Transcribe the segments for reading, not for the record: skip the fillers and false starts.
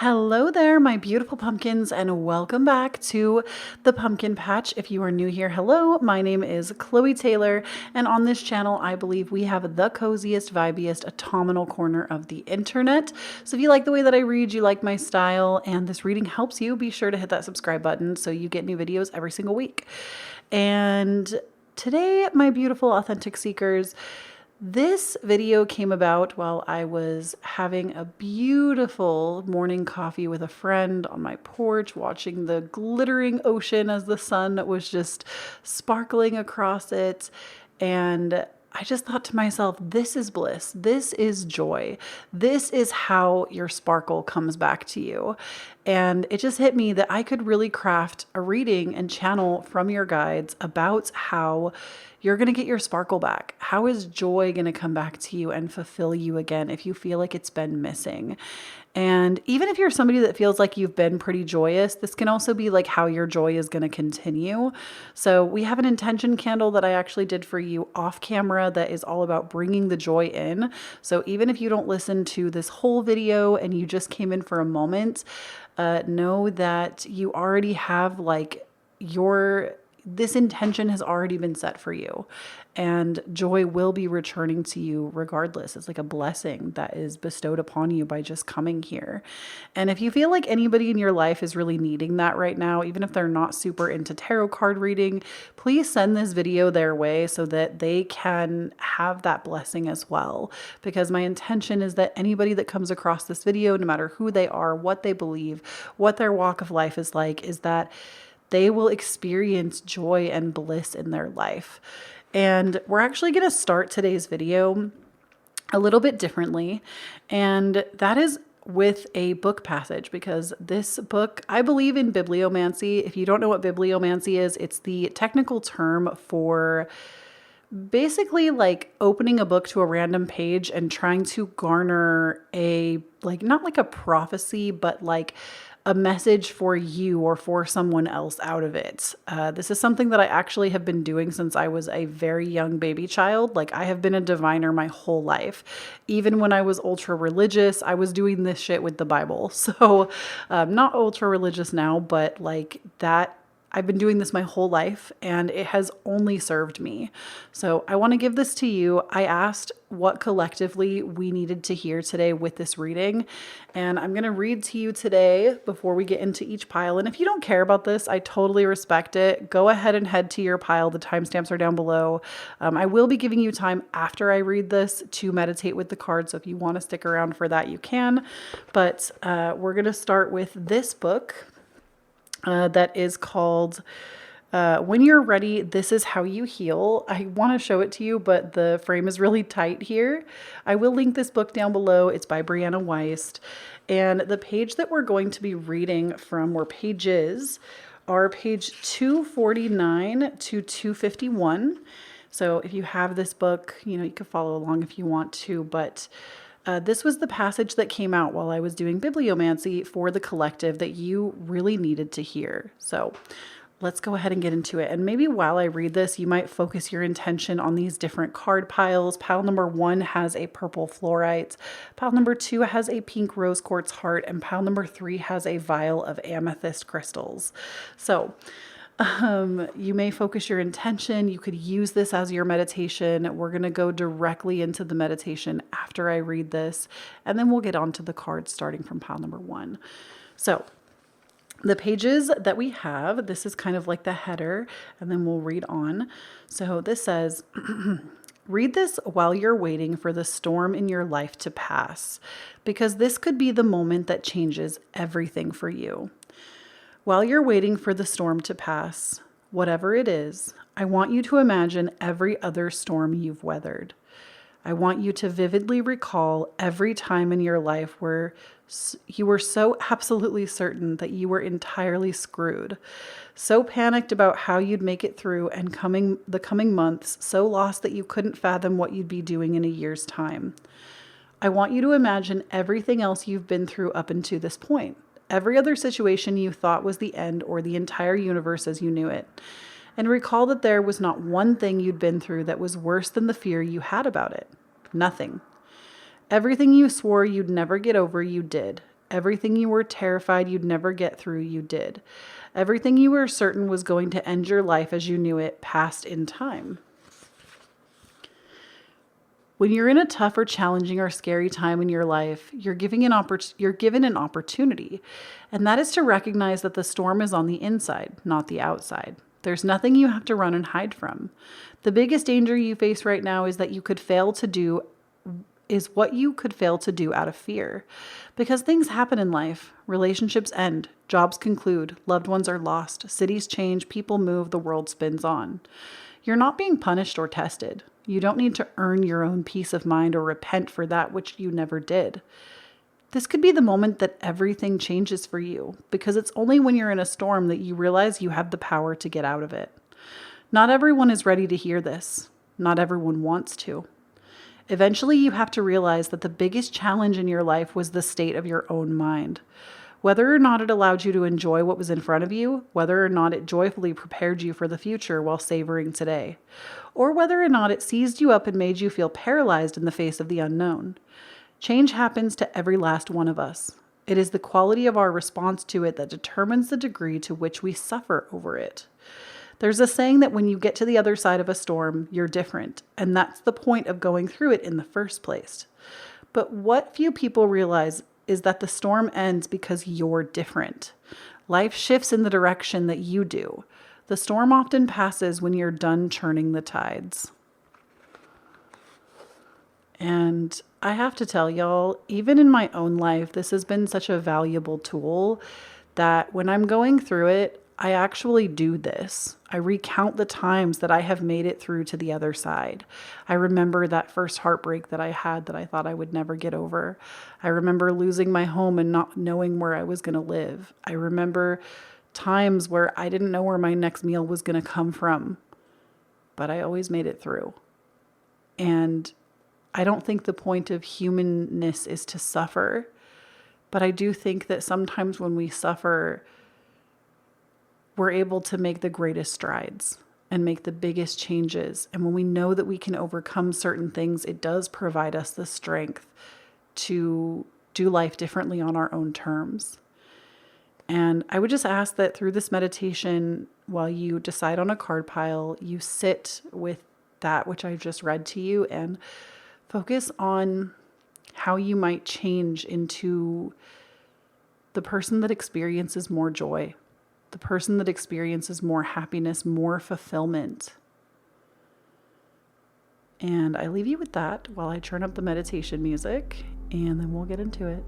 Hello there, my beautiful pumpkins, and welcome back to the Pumpkin Patch. If you are new here, hello, my name is Kloee Taylor, and on this channel, I believe we have the coziest, vibiest, autumnal corner of the internet. So if you like the way that I read, you like my style, and this reading helps you, be sure to hit that subscribe button so you get new videos every single week. And today, my beautiful authentic seekers, this video came about while I was having a beautiful morning coffee with a friend on my porch, watching the glittering ocean as the sun was just sparkling across it. And I just thought to myself, this is bliss. This is joy. This is how your sparkle comes back to you. And it just hit me that I could really craft a reading and channel from your guides about how you're going to get your sparkle back. How is joy going to come back to you and fulfill you again if you feel like it's been missing? And even if you're somebody that feels like you've been pretty joyous, this can also be like how your joy is going to continue. So we have an intention candle that I actually did for you off camera that is all about bringing the joy in. So even if you don't listen to this whole video and you just came in for a moment, know that you already have like this intention has already been set for you, and joy will be returning to you regardless. It's like a blessing that is bestowed upon you by just coming here. And if you feel like anybody in your life is really needing that right now, even if they're not super into tarot card reading, please send this video their way so that they can have that blessing as well. Because my intention is that anybody that comes across this video, no matter who they are, what they believe, what their walk of life is like, is that they will experience joy and bliss in their life. And we're actually going to start today's video a little bit differently. And that is with a book passage, because this book, I believe in bibliomancy. If you don't know what bibliomancy is, it's the technical term for basically like opening a book to a random page and trying to garner a, like, not like a prophecy, but like a message for you or for someone else out of it. This is something that I actually have been doing since I was a very young baby child. Like, I have been a diviner my whole life. Even when I was ultra religious, I was doing this shit with the Bible. So not ultra religious now, but like that, I've been doing this my whole life and it has only served me. So I want to give this to you. I asked what collectively we needed to hear today with this reading, and I'm going to read to you today before we get into each pile. And if you don't care about this, I totally respect it. Go ahead and head to your pile. The timestamps are down below. I will be giving you time after I read this to meditate with the cards. So if you want to stick around for that, you can. But we're going to start with this book. That is called When You're Ready, This Is How You Heal. I want to show it to you, but the frame is really tight here. I will link this book down below. It's by Brianna Weist. And the page that we're going to be reading from, or pages, are page 249 to 251. So if you have this book, you can follow along if you want to, but this was the passage that came out while I was doing bibliomancy for the collective that you really needed to hear. So let's go ahead and get into it. And maybe while I read this, you might focus your intention on these different card piles. Pile number 1 has a purple fluorite. Pile number 2 has a pink rose quartz heart. And pile number 3 has a vial of amethyst crystals. So you may focus your intention. You could use this as your meditation. We're going to go directly into the meditation after I read this, and then we'll get on to the cards starting from pile number 1. So the pages that we have, this is kind of like the header, and then we'll read on. So this says, read this while you're waiting for the storm in your life to pass, because this could be the moment that changes everything for you. While you're waiting for the storm to pass, whatever it is, I want you to imagine every other storm you've weathered. I want you to vividly recall every time in your life where you were so absolutely certain that you were entirely screwed, so panicked about how you'd make it through and the coming months, so lost that you couldn't fathom what you'd be doing in a year's time. I want you to imagine everything else you've been through up until this point. Every other situation you thought was the end or the entire universe as you knew it. And recall that there was not one thing you'd been through that was worse than the fear you had about it. Nothing. Everything you swore you'd never get over, you did. Everything you were terrified you'd never get through, you did. Everything you were certain was going to end your life as you knew it passed in time. When you're in a tough or challenging or scary time in your life, you're given an opportunity, and that is to recognize that the storm is on the inside, not the outside. There's nothing you have to run and hide from. The biggest danger you face right now is what you could fail to do out of fear. Because things happen in life. Relationships end, jobs conclude, loved ones are lost, cities change, people move, the world spins on. You're not being punished or tested. You don't need to earn your own peace of mind or repent for that which you never did. This could be the moment that everything changes for you, because it's only when you're in a storm that you realize you have the power to get out of it. Not everyone is ready to hear this. Not everyone wants to. Eventually, you have to realize that the biggest challenge in your life was the state of your own mind. Whether or not it allowed you to enjoy what was in front of you, whether or not it joyfully prepared you for the future while savoring today, or whether or not it seized you up and made you feel paralyzed in the face of the unknown. Change happens to every last one of us. It is the quality of our response to it that determines the degree to which we suffer over it. There's a saying that when you get to the other side of a storm, you're different, and that's the point of going through it in the first place. But what few people realize is that the storm ends because you're different. Life shifts in the direction that you do. The storm often passes when you're done churning the tides. And I have to tell y'all, even in my own life, this has been such a valuable tool that when I'm going through it, I actually do this. I recount the times that I have made it through to the other side. I remember that first heartbreak that I had that I thought I would never get over. I remember losing my home and not knowing where I was going to live. I remember times where I didn't know where my next meal was going to come from, but I always made it through. And I don't think the point of humanness is to suffer, but I do think that sometimes when we suffer, we're able to make the greatest strides and make the biggest changes. And when we know that we can overcome certain things, it does provide us the strength to do life differently on our own terms. And I would just ask that through this meditation, while you decide on a card pile, you sit with that which I just read to you and focus on how you might change into the person that experiences more joy, the person that experiences more happiness, more fulfillment. And I leave you with that while I turn up the meditation music, and then we'll get into it.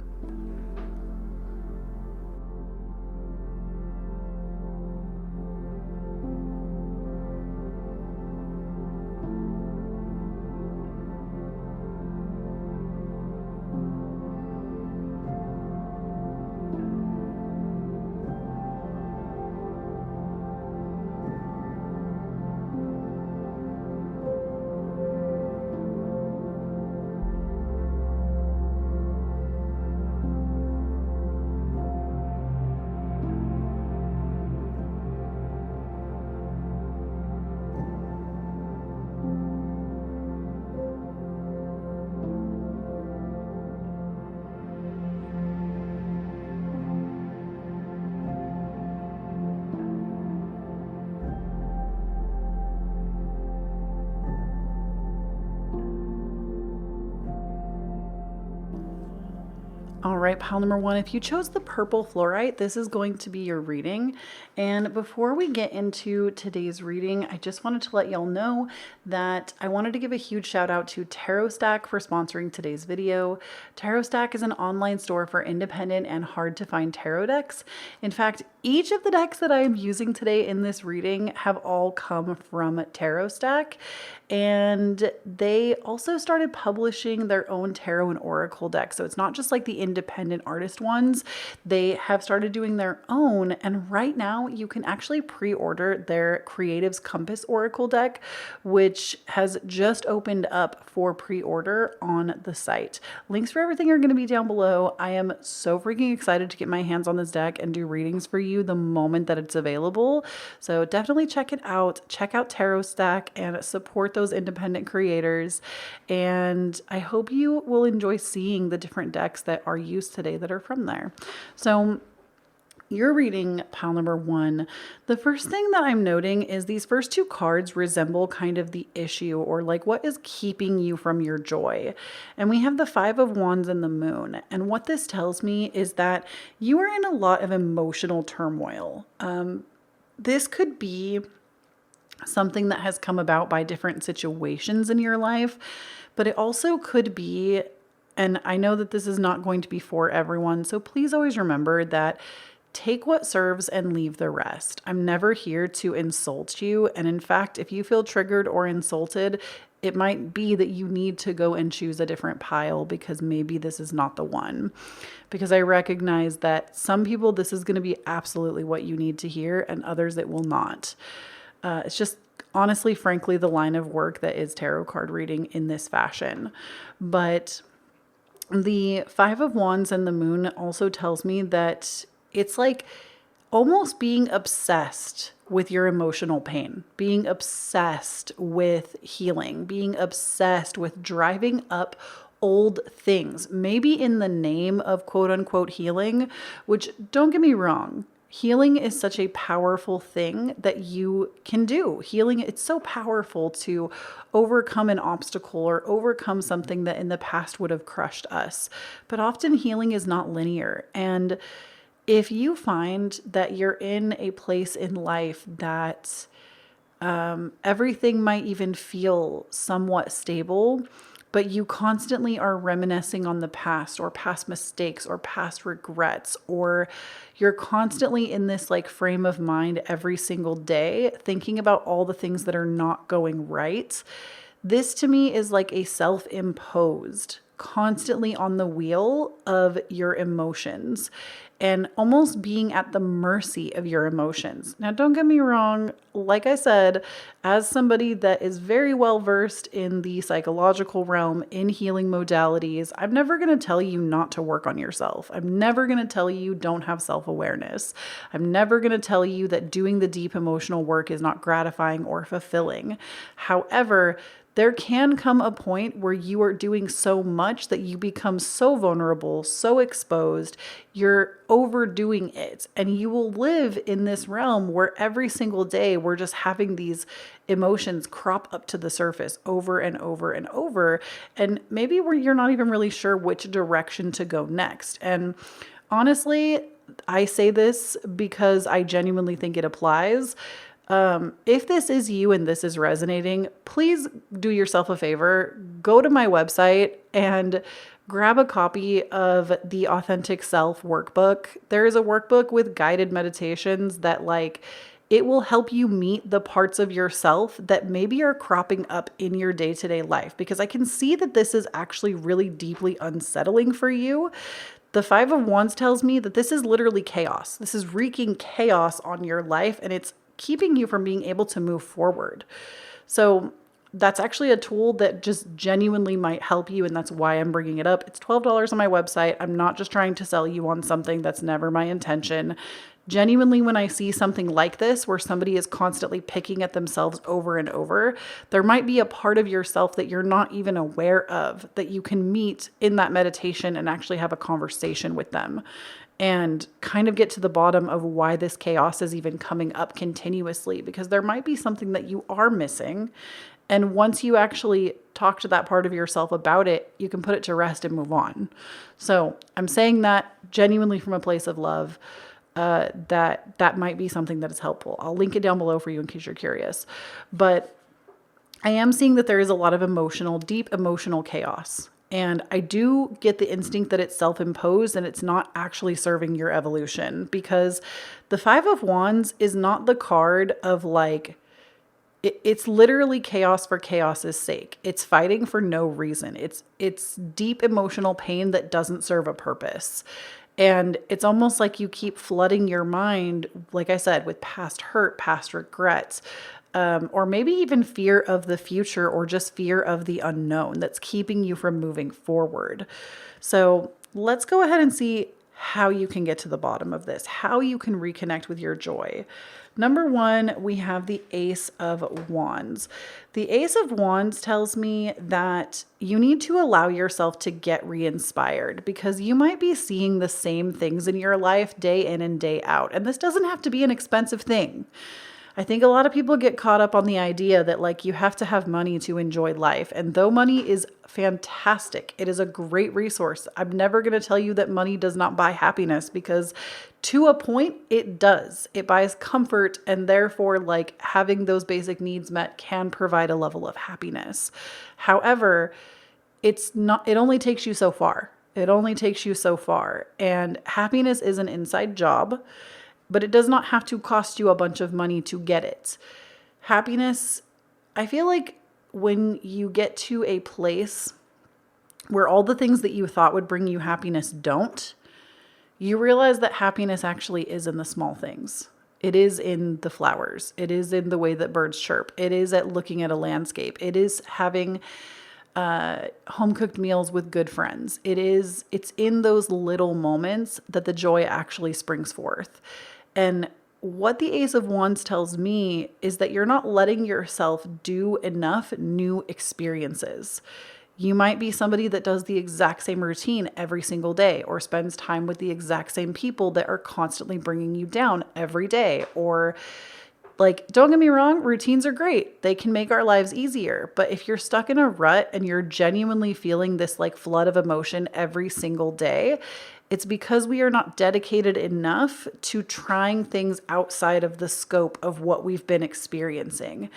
All right, pile number one, if you chose the purple fluorite, this is going to be your reading. And before we get into today's reading, I just wanted to let y'all know that I wanted to give a huge shout out to Tarot Stack for sponsoring today's video. Tarot Stack is an online store for independent and hard to find tarot decks. In fact, each of the decks that I am using today in this reading have all come from Tarot Stack. And they also started publishing their own tarot and oracle decks. So it's not just like the independent artist ones. They have started doing their own. And right now you can actually pre-order their Creative's Compass Oracle deck, which has just opened up for pre-order on the site. Links for everything are going to be down below. I am so freaking excited to get my hands on this deck and do readings for you you the moment that it's available. So definitely check it out. Check out Tarot Stack and support those independent creators. And I hope you will enjoy seeing the different decks that are used today that are from there. So you're reading pile number 1. The first thing that I'm noting is these first 2 cards resemble kind of the issue, or like what is keeping you from your joy. And we have the 5 of Wands and the Moon. And what this tells me is that you are in a lot of emotional turmoil. This could be something that has come about by different situations in your life, but it also could be, and I know that this is not going to be for everyone, so please always remember that take what serves and leave the rest. I'm never here to insult you. And in fact, if you feel triggered or insulted, it might be that you need to go and choose a different pile because maybe this is not the one. Because I recognize that some people, this is going to be absolutely what you need to hear, and others it will not. It's just honestly, frankly, the line of work that is tarot card reading in this fashion. But the 5 of Wands and the Moon also tells me that it's like almost being obsessed with your emotional pain, being obsessed with healing, being obsessed with driving up old things, maybe in the name of quote unquote healing, which, don't get me wrong, healing is such a powerful thing that you can do. Healing, it's so powerful to overcome an obstacle or overcome something that in the past would have crushed us. But often healing is not linear. And if you find that you're in a place in life that everything might even feel somewhat stable, but you constantly are reminiscing on the past or past mistakes or past regrets, or you're constantly in this like frame of mind every single day thinking about all the things that are not going right, this to me is like a self-imposed, constantly on the wheel of your emotions and almost being at the mercy of your emotions. Now, don't get me wrong. Like I said, as somebody that is very well versed in the psychological realm, in healing modalities, I'm never going to tell you not to work on yourself. I'm never going to tell you don't have self-awareness. I'm never going to tell you that doing the deep emotional work is not gratifying or fulfilling. However, there can come a point where you are doing so much that you become so vulnerable, so exposed, you're overdoing it. And you will live in this realm where every single day we're just having these emotions crop up to the surface over and over and over. And maybe you're not even really sure which direction to go next. And honestly, I say this because I genuinely think it applies. If this is you and this is resonating, please do yourself a favor, go to my website and grab a copy of the Authentic Self workbook. There is a workbook with guided meditations that it will help you meet the parts of yourself that maybe are cropping up in your day-to-day life, because I can see that this is actually really deeply unsettling for you. The 5 of Wands tells me that this is literally chaos. This is wreaking chaos on your life, and it's keeping you from being able to move forward. So that's actually a tool that just genuinely might help you, and that's why I'm bringing it up. It's $12 on my website. I'm not just trying to sell you on something. That's never my intention. Genuinely, when I see something like this, where somebody is constantly picking at themselves over and over, there might be a part of yourself that you're not even aware of that you can meet in that meditation and actually have a conversation with them and kind of get to the bottom of why this chaos is even coming up continuously, because there might be something that you are missing. And once you actually talk to that part of yourself about it, you can put it to rest and move on. So I'm saying that genuinely from a place of love, that might be something that is helpful. I'll link it down below for you in case you're curious. But I am seeing that there is a lot of deep emotional chaos. And I do get the instinct that it's self-imposed and it's not actually serving your evolution, because the 5 of Wands is not the card of it's literally chaos for chaos's sake. It's fighting for no reason. It's deep emotional pain that doesn't serve a purpose. And it's almost like you keep flooding your mind, like I said, with past hurt, past regrets, or maybe even fear of the future, or just fear of the unknown that's keeping you from moving forward. So let's go ahead and see how you can get to the bottom of this, how you can reconnect with your joy. Number one, we have the Ace of Wands. The Ace of Wands tells me that you need to allow yourself to get re-inspired, because you might be seeing the same things in your life day in and day out. And this doesn't have to be an expensive thing. I think a lot of people get caught up on the idea that like you have to have money to enjoy life. And though money is fantastic, it is a great resource. I'm never going to tell you that money does not buy happiness, because to a point it does. It buys comfort, and therefore like having those basic needs met can provide a level of happiness. However, it only takes you so far. It only takes you so far. And happiness is an inside job, but it does not have to cost you a bunch of money to get it. Happiness, I feel like when you get to a place where all the things that you thought would bring you happiness don't, you realize that happiness actually is in the small things. It is in the flowers. It is in the way that birds chirp. It is at looking at a landscape. It is having home cooked meals with good friends. It's in those little moments that the joy actually springs forth. And what the Ace of Wands tells me is that you're not letting yourself do enough new experiences. You might be somebody that does the exact same routine every single day, or spends time with the exact same people that are constantly bringing you down every day. Or like, don't get me wrong, routines are great. They can make our lives easier. But if you're stuck in a rut and you're genuinely feeling this like flood of emotion every single day, it's because we are not dedicated enough to trying things outside of the scope of what we've been experiencing.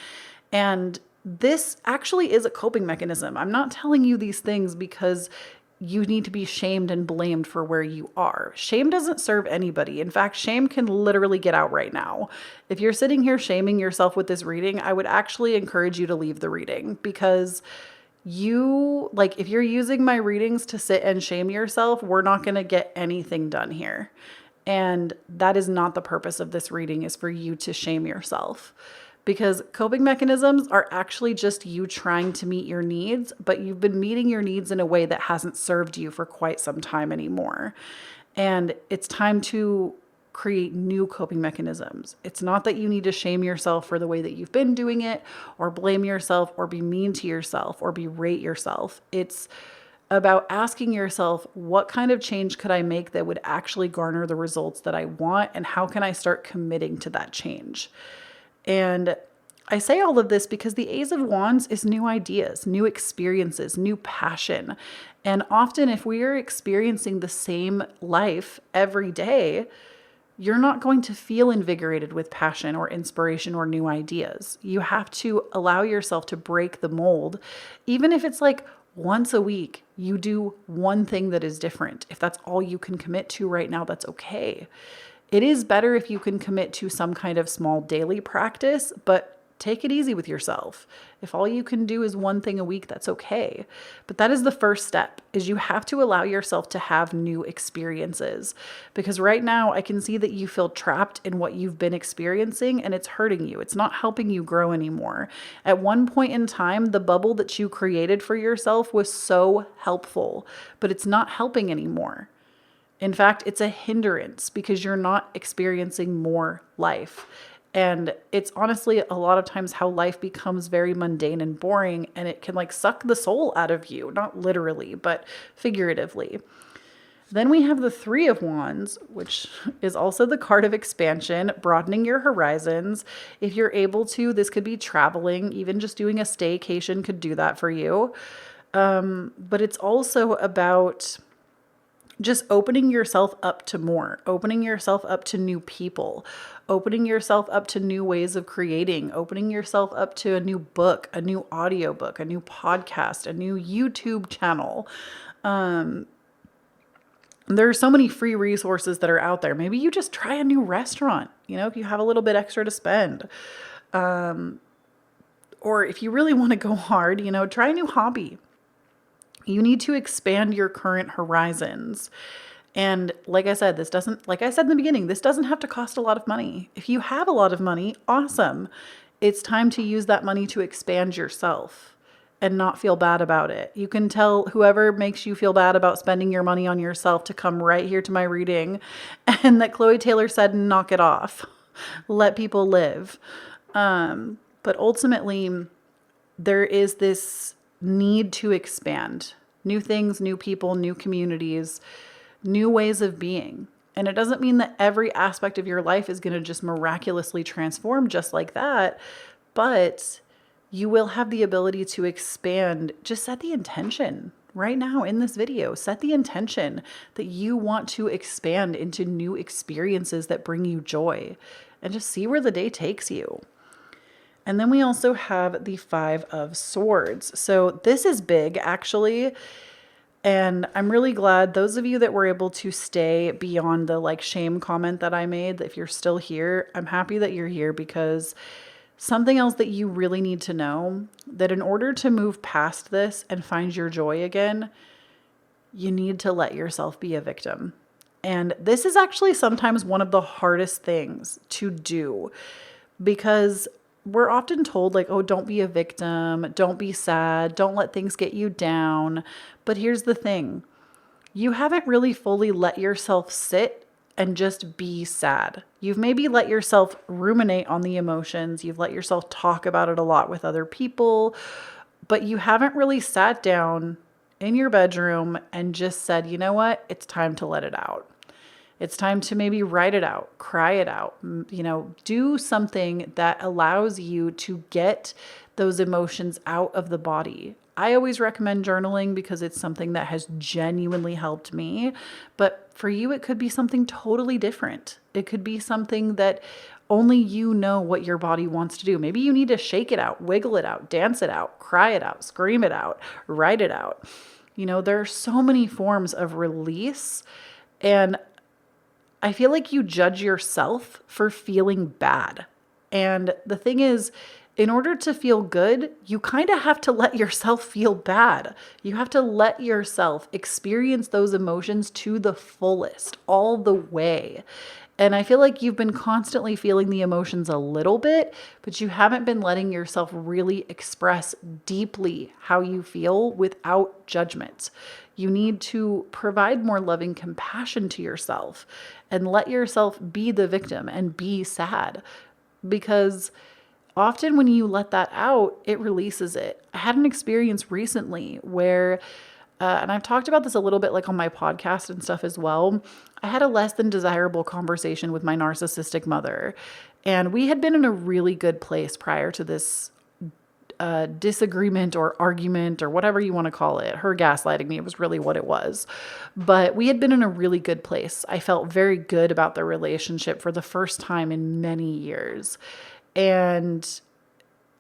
And this actually is a coping mechanism. I'm not telling you these things because you need to be shamed and blamed for where you are. Shame doesn't serve anybody. In fact, shame can literally get out right now. If you're sitting here shaming yourself with this reading, I would actually encourage you to leave the reading, because if you're using my readings to sit and shame yourself, we're not going to get anything done here. And that is not the purpose of this reading, is for you to shame yourself. Because coping mechanisms are actually just you trying to meet your needs, but you've been meeting your needs in a way that hasn't served you for quite some time anymore. And it's time to create new coping mechanisms. It's not that you need to shame yourself for the way that you've been doing it, or blame yourself, or be mean to yourself, or berate yourself. It's about asking yourself, what kind of change could I make that would actually garner the results that I want, and how can I start committing to that change? And I say all of this because the Ace of Wands is new ideas, new experiences, new passion. And often if we are experiencing the same life every day, you're not going to feel invigorated with passion or inspiration or new ideas. You have to allow yourself to break the mold. Even if it's like once a week, you do one thing that is different. If that's all you can commit to right now, that's okay. It is better if you can commit to some kind of small daily practice, but take it easy with yourself. If all you can do is one thing a week, that's okay. But that is the first step, is you have to allow yourself to have new experiences. Because right now I can see that you feel trapped in what you've been experiencing, and it's hurting you. It's not helping you grow anymore. At one point in time, the bubble that you created for yourself was so helpful, but it's not helping anymore. In fact, it's a hindrance because you're not experiencing more life. And it's honestly a lot of times how life becomes very mundane and boring, and it can like suck the soul out of you, not literally, but figuratively. Then we have the Three of Wands, which is also the card of expansion, broadening your horizons. If you're able to, this could be traveling, even just doing a staycation could do that for you. But it's also about just opening yourself up to more, opening yourself up to new people, opening yourself up to new ways of creating, opening yourself up to a new book, a new audiobook, a new podcast, a new YouTube channel. There are so many free resources that are out there. Maybe you just try a new restaurant, if you have a little bit extra to spend. Or if you really want to go hard, try a new hobby. You need to expand your current horizons. And like I said in the beginning, this doesn't have to cost a lot of money. If you have a lot of money, awesome. It's time to use that money to expand yourself. and not feel bad about it. You can tell whoever makes you feel bad about spending your money on yourself to come right here to my reading, and that Kloee Taylor said, knock it off. Let people live. But ultimately, there is this need to expand new things, new people, new communities, new ways of being. And it doesn't mean that every aspect of your life is going to just miraculously transform just like that, but you will have the ability to expand. Just set the intention right now in this video. Set the intention that you want to expand into new experiences that bring you joy, and just see where the day takes you. And then we also have the 5 of Swords. So this is big, actually. And I'm really glad those of you that were able to stay beyond the like shame comment that I made, that if you're still here, I'm happy that you're here, because something else that you really need to know, that in order to move past this and find your joy again, you need to let yourself be a victim. And this is actually sometimes one of the hardest things to do, because we're often told like, oh, don't be a victim, don't be sad, don't let things get you down. But here's the thing. You haven't really fully let yourself sit and just be sad. You've maybe let yourself ruminate on the emotions. You've let yourself talk about it a lot with other people, but you haven't really sat down in your bedroom and just said, you know what? It's time to let it out. It's time to maybe write it out, cry it out, do something that allows you to get those emotions out of the body. I always recommend journaling because it's something that has genuinely helped me. But for you, it could be something totally different. It could be something that only you know what your body wants to do. Maybe you need to shake it out, wiggle it out, dance it out, cry it out, scream it out, write it out. There are so many forms of release. And I feel like you judge yourself for feeling bad. And the thing is, in order to feel good, you kind of have to let yourself feel bad. You have to let yourself experience those emotions to the fullest, all the way. And I feel like you've been constantly feeling the emotions a little bit, but you haven't been letting yourself really express deeply how you feel without judgment. You need to provide more loving compassion to yourself and let yourself be the victim and be sad, because often when you let that out, it releases it. I had an experience recently where, and I've talked about this a little bit like on my podcast and stuff as well. I had a less than desirable conversation with my narcissistic mother, and we had been in a really good place prior to this disagreement or argument or whatever you want to call it. Her gaslighting me was really what it was. But we had been in a really good place. I felt very good about the relationship for the first time in many years. And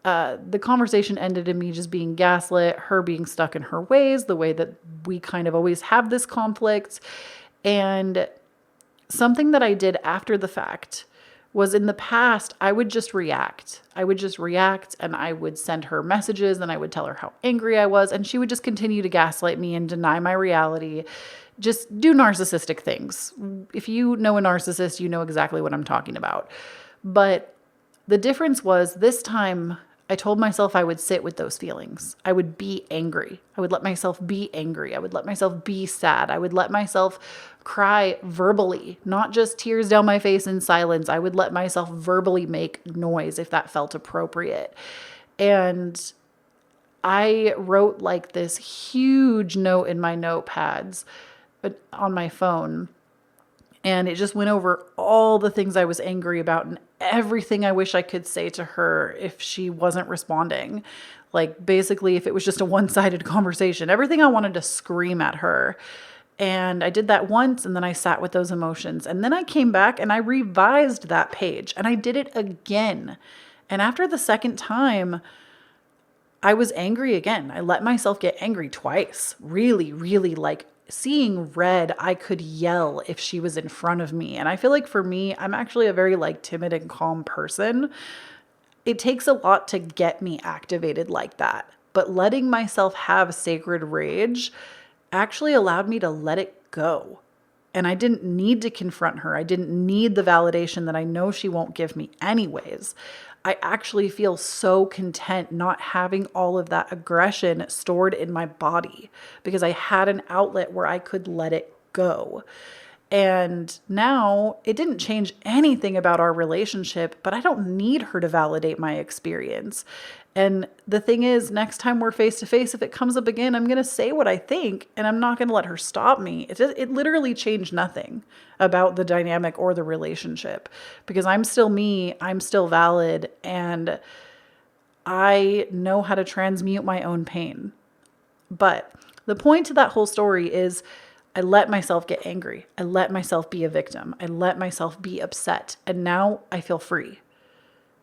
the conversation ended in me just being gaslit, her being stuck in her ways, the way that we kind of always have this conflict. And something that I did after the fact was, in the past, I would just react. And I would send her messages and I would tell her how angry I was. And she would just continue to gaslight me and deny my reality. Just do narcissistic things. If you know a narcissist, you know exactly what I'm talking about. But the difference was, this time I told myself I would sit with those feelings. I would be angry. I would let myself be angry. I would let myself be sad. I would let myself cry verbally, not just tears down my face in silence. I would let myself verbally make noise if that felt appropriate. And I wrote like this huge note in my notepads on my phone. And it just went over all the things I was angry about and everything I wish I could say to her if she wasn't responding. Like, basically, if it was just a one-sided conversation, everything I wanted to scream at her. And I did that once, and then I sat with those emotions. And then I came back and I revised that page and I did it again. And after the second time, I was angry again. I let myself get angry twice. Really, really, like, seeing red, I could yell if she was in front of me. And I feel like for me, I'm actually a very like timid and calm person. It takes a lot to get me activated like that. But letting myself have sacred rage actually allowed me to let it go. And I didn't need to confront her. I didn't need the validation that I know she won't give me anyways. I actually feel so content not having all of that aggression stored in my body because I had an outlet where I could let it go. And now it didn't change anything about our relationship, but I don't need her to validate my experience. And the thing is, next time we're face to face, if it comes up again, I'm going to say what I think and I'm not going to let her stop me. It literally changed nothing about the dynamic or the relationship because I'm still me, I'm still valid, and I know how to transmute my own pain. But the point to that whole story is I let myself get angry. I let myself be a victim. I let myself be upset. And now I feel free.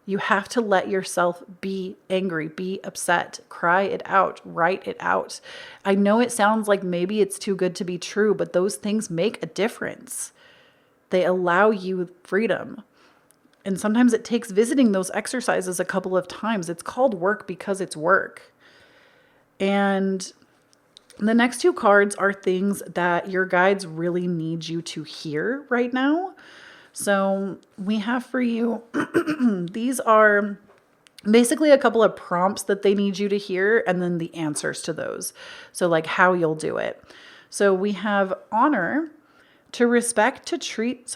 You have to let yourself be angry, be upset, cry it out, write it out. I know it sounds like maybe it's too good to be true, but those things make a difference. They allow you freedom. And sometimes it takes visiting those exercises a couple of times. It's called work because it's work. And the next two cards are things that your guides really need you to hear right now. So we have for you, these are basically a couple of prompts that they need you to hear and then the answers to those. So like how you'll do it. So we have honor, to respect, to treat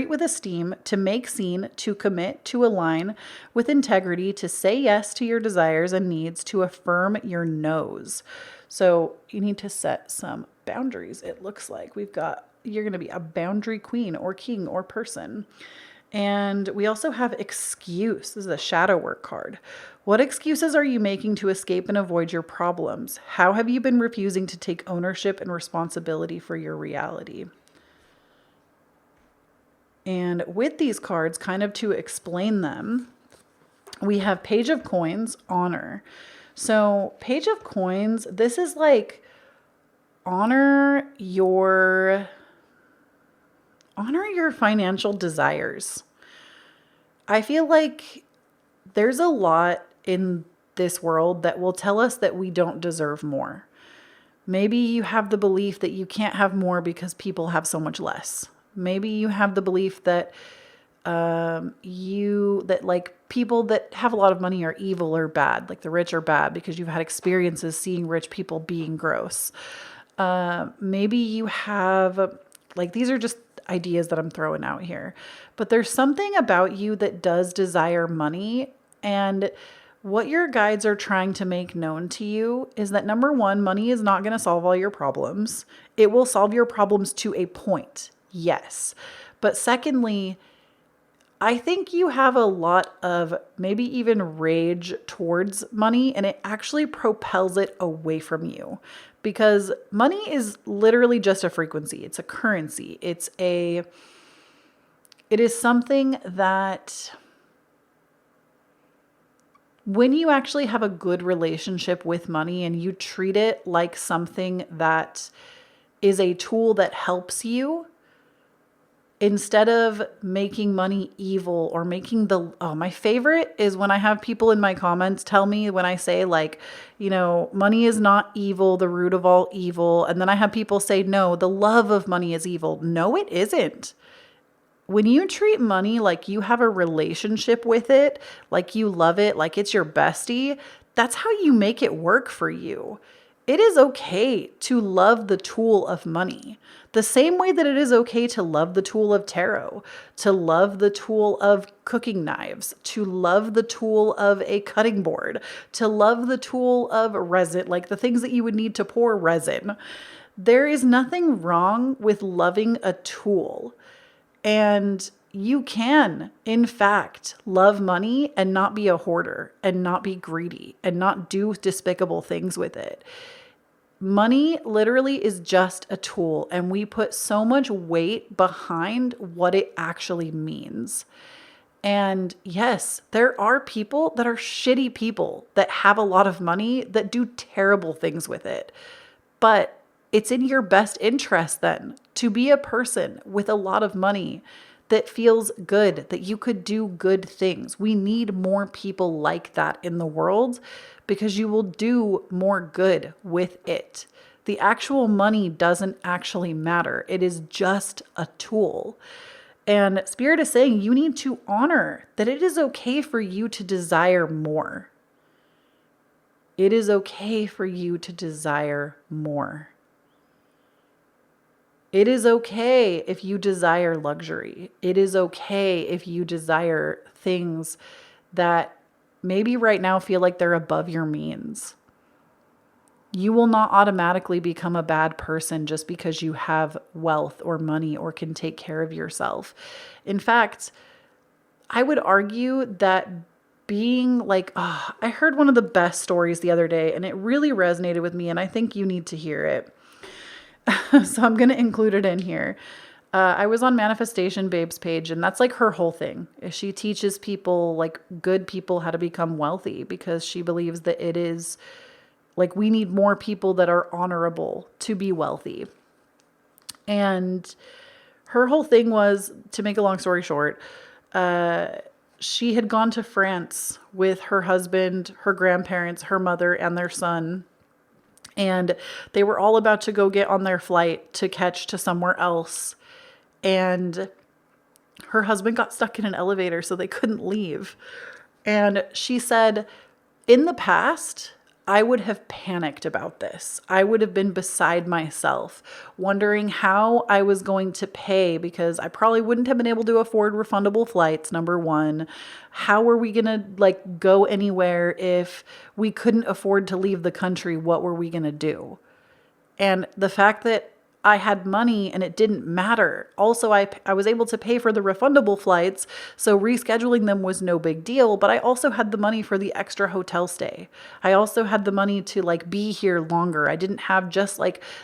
with esteem, to make seen, to commit, to align with integrity, to say yes to your desires and needs, to affirm your no's. So you need to set some boundaries. It looks like you're going to be a boundary queen or king or person. And we also have excuse. This is a shadow work card. What excuses are you making to escape and avoid your problems? How have you been refusing to take ownership and responsibility for your reality? And with these cards, kind of to explain them, we have Page of Coins, honor. So Page of Coins, this is like honor your financial desires. I feel like there's a lot in this world that will tell us that we don't deserve more. Maybe you have the belief that you can't have more because people have so much less. Maybe you have the belief that like people that have a lot of money are evil or bad, like the rich are bad because you've had experiences seeing rich people being gross. Maybe you have, like, these are just ideas that I'm throwing out here, but there's something about you that does desire money. And what your guides are trying to make known to you is that number one, money is not going to solve all your problems. It will solve your problems to a point. Yes. But secondly, I think you have a lot of maybe even rage towards money, and it actually propels it away from you because money is literally just a frequency. It's a currency. It is something that when you actually have a good relationship with money and you treat it like something that is a tool that helps you, instead of making money evil or making my favorite is when I have people in my comments tell me when I say like, money is not evil, the root of all evil. And then I have people say, no, the love of money is evil. No, it isn't. When you treat money like you have a relationship with it, like you love it, like it's your bestie, that's how you make it work for you. It is okay to love the tool of money, the same way that it is okay to love the tool of tarot, to love the tool of cooking knives, to love the tool of a cutting board, to love the tool of resin, like the things that you would need to pour resin. There is nothing wrong with loving a tool. And you can, in fact, love money and not be a hoarder and not be greedy and not do despicable things with it. Money literally is just a tool, and we put so much weight behind what it actually means. And yes, there are people that are shitty people that have a lot of money that do terrible things with it. But it's in your best interest then to be a person with a lot of money that feels good, that you could do good things. We need more people like that in the world because you will do more good with it. The actual money doesn't actually matter. It is just a tool. And Spirit is saying you need to honor that it is okay for you to desire more. It is okay for you to desire more. It is okay if you desire luxury. It is okay if you desire things that maybe right now feel like they're above your means. You will not automatically become a bad person just because you have wealth or money or can take care of yourself. In fact, I would argue that being like, I heard one of the best stories the other day and it really resonated with me and I think you need to hear it. So I'm going to include it in here. I was on Manifestation Babe's page and that's like her whole thing. She teaches people, like good people, how to become wealthy because she believes that it is like we need more people that are honorable to be wealthy. And her whole thing was, to make a long story short, she had gone to France with her husband, her grandparents, her mother, and their son. And they were all about to go get on their flight to catch to somewhere else. And her husband got stuck in an elevator, so they couldn't leave. And she said, in the past, I would have panicked about this. I would have been beside myself, wondering how I was going to pay because I probably wouldn't have been able to afford refundable flights, number one. How were we going to go anywhere if we couldn't afford to leave the country? What were we going to do? And the fact that I had money and it didn't matter. Also, I was able to pay for the refundable flights, so rescheduling them was no big deal, but I also had the money for the extra hotel stay. I also had the money to be here longer. I didn't have just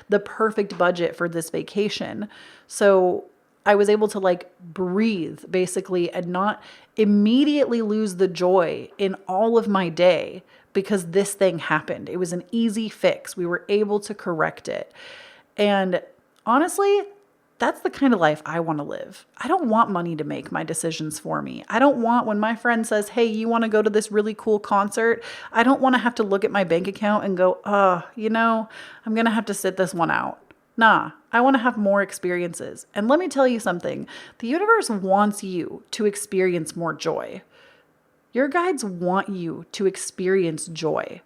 the perfect budget for this vacation. So I was able to breathe basically and not immediately lose the joy in all of my day because this thing happened. It was an easy fix. We were able to correct it. And honestly, that's the kind of life I want to live. I don't want money to make my decisions for me. I don't want when my friend says, hey, you want to go to this really cool concert? I don't want to have to look at my bank account and go, I'm going to have to sit this one out. Nah, I want to have more experiences. And let me tell you something. The universe wants you to experience more joy. Your guides want you to experience joy.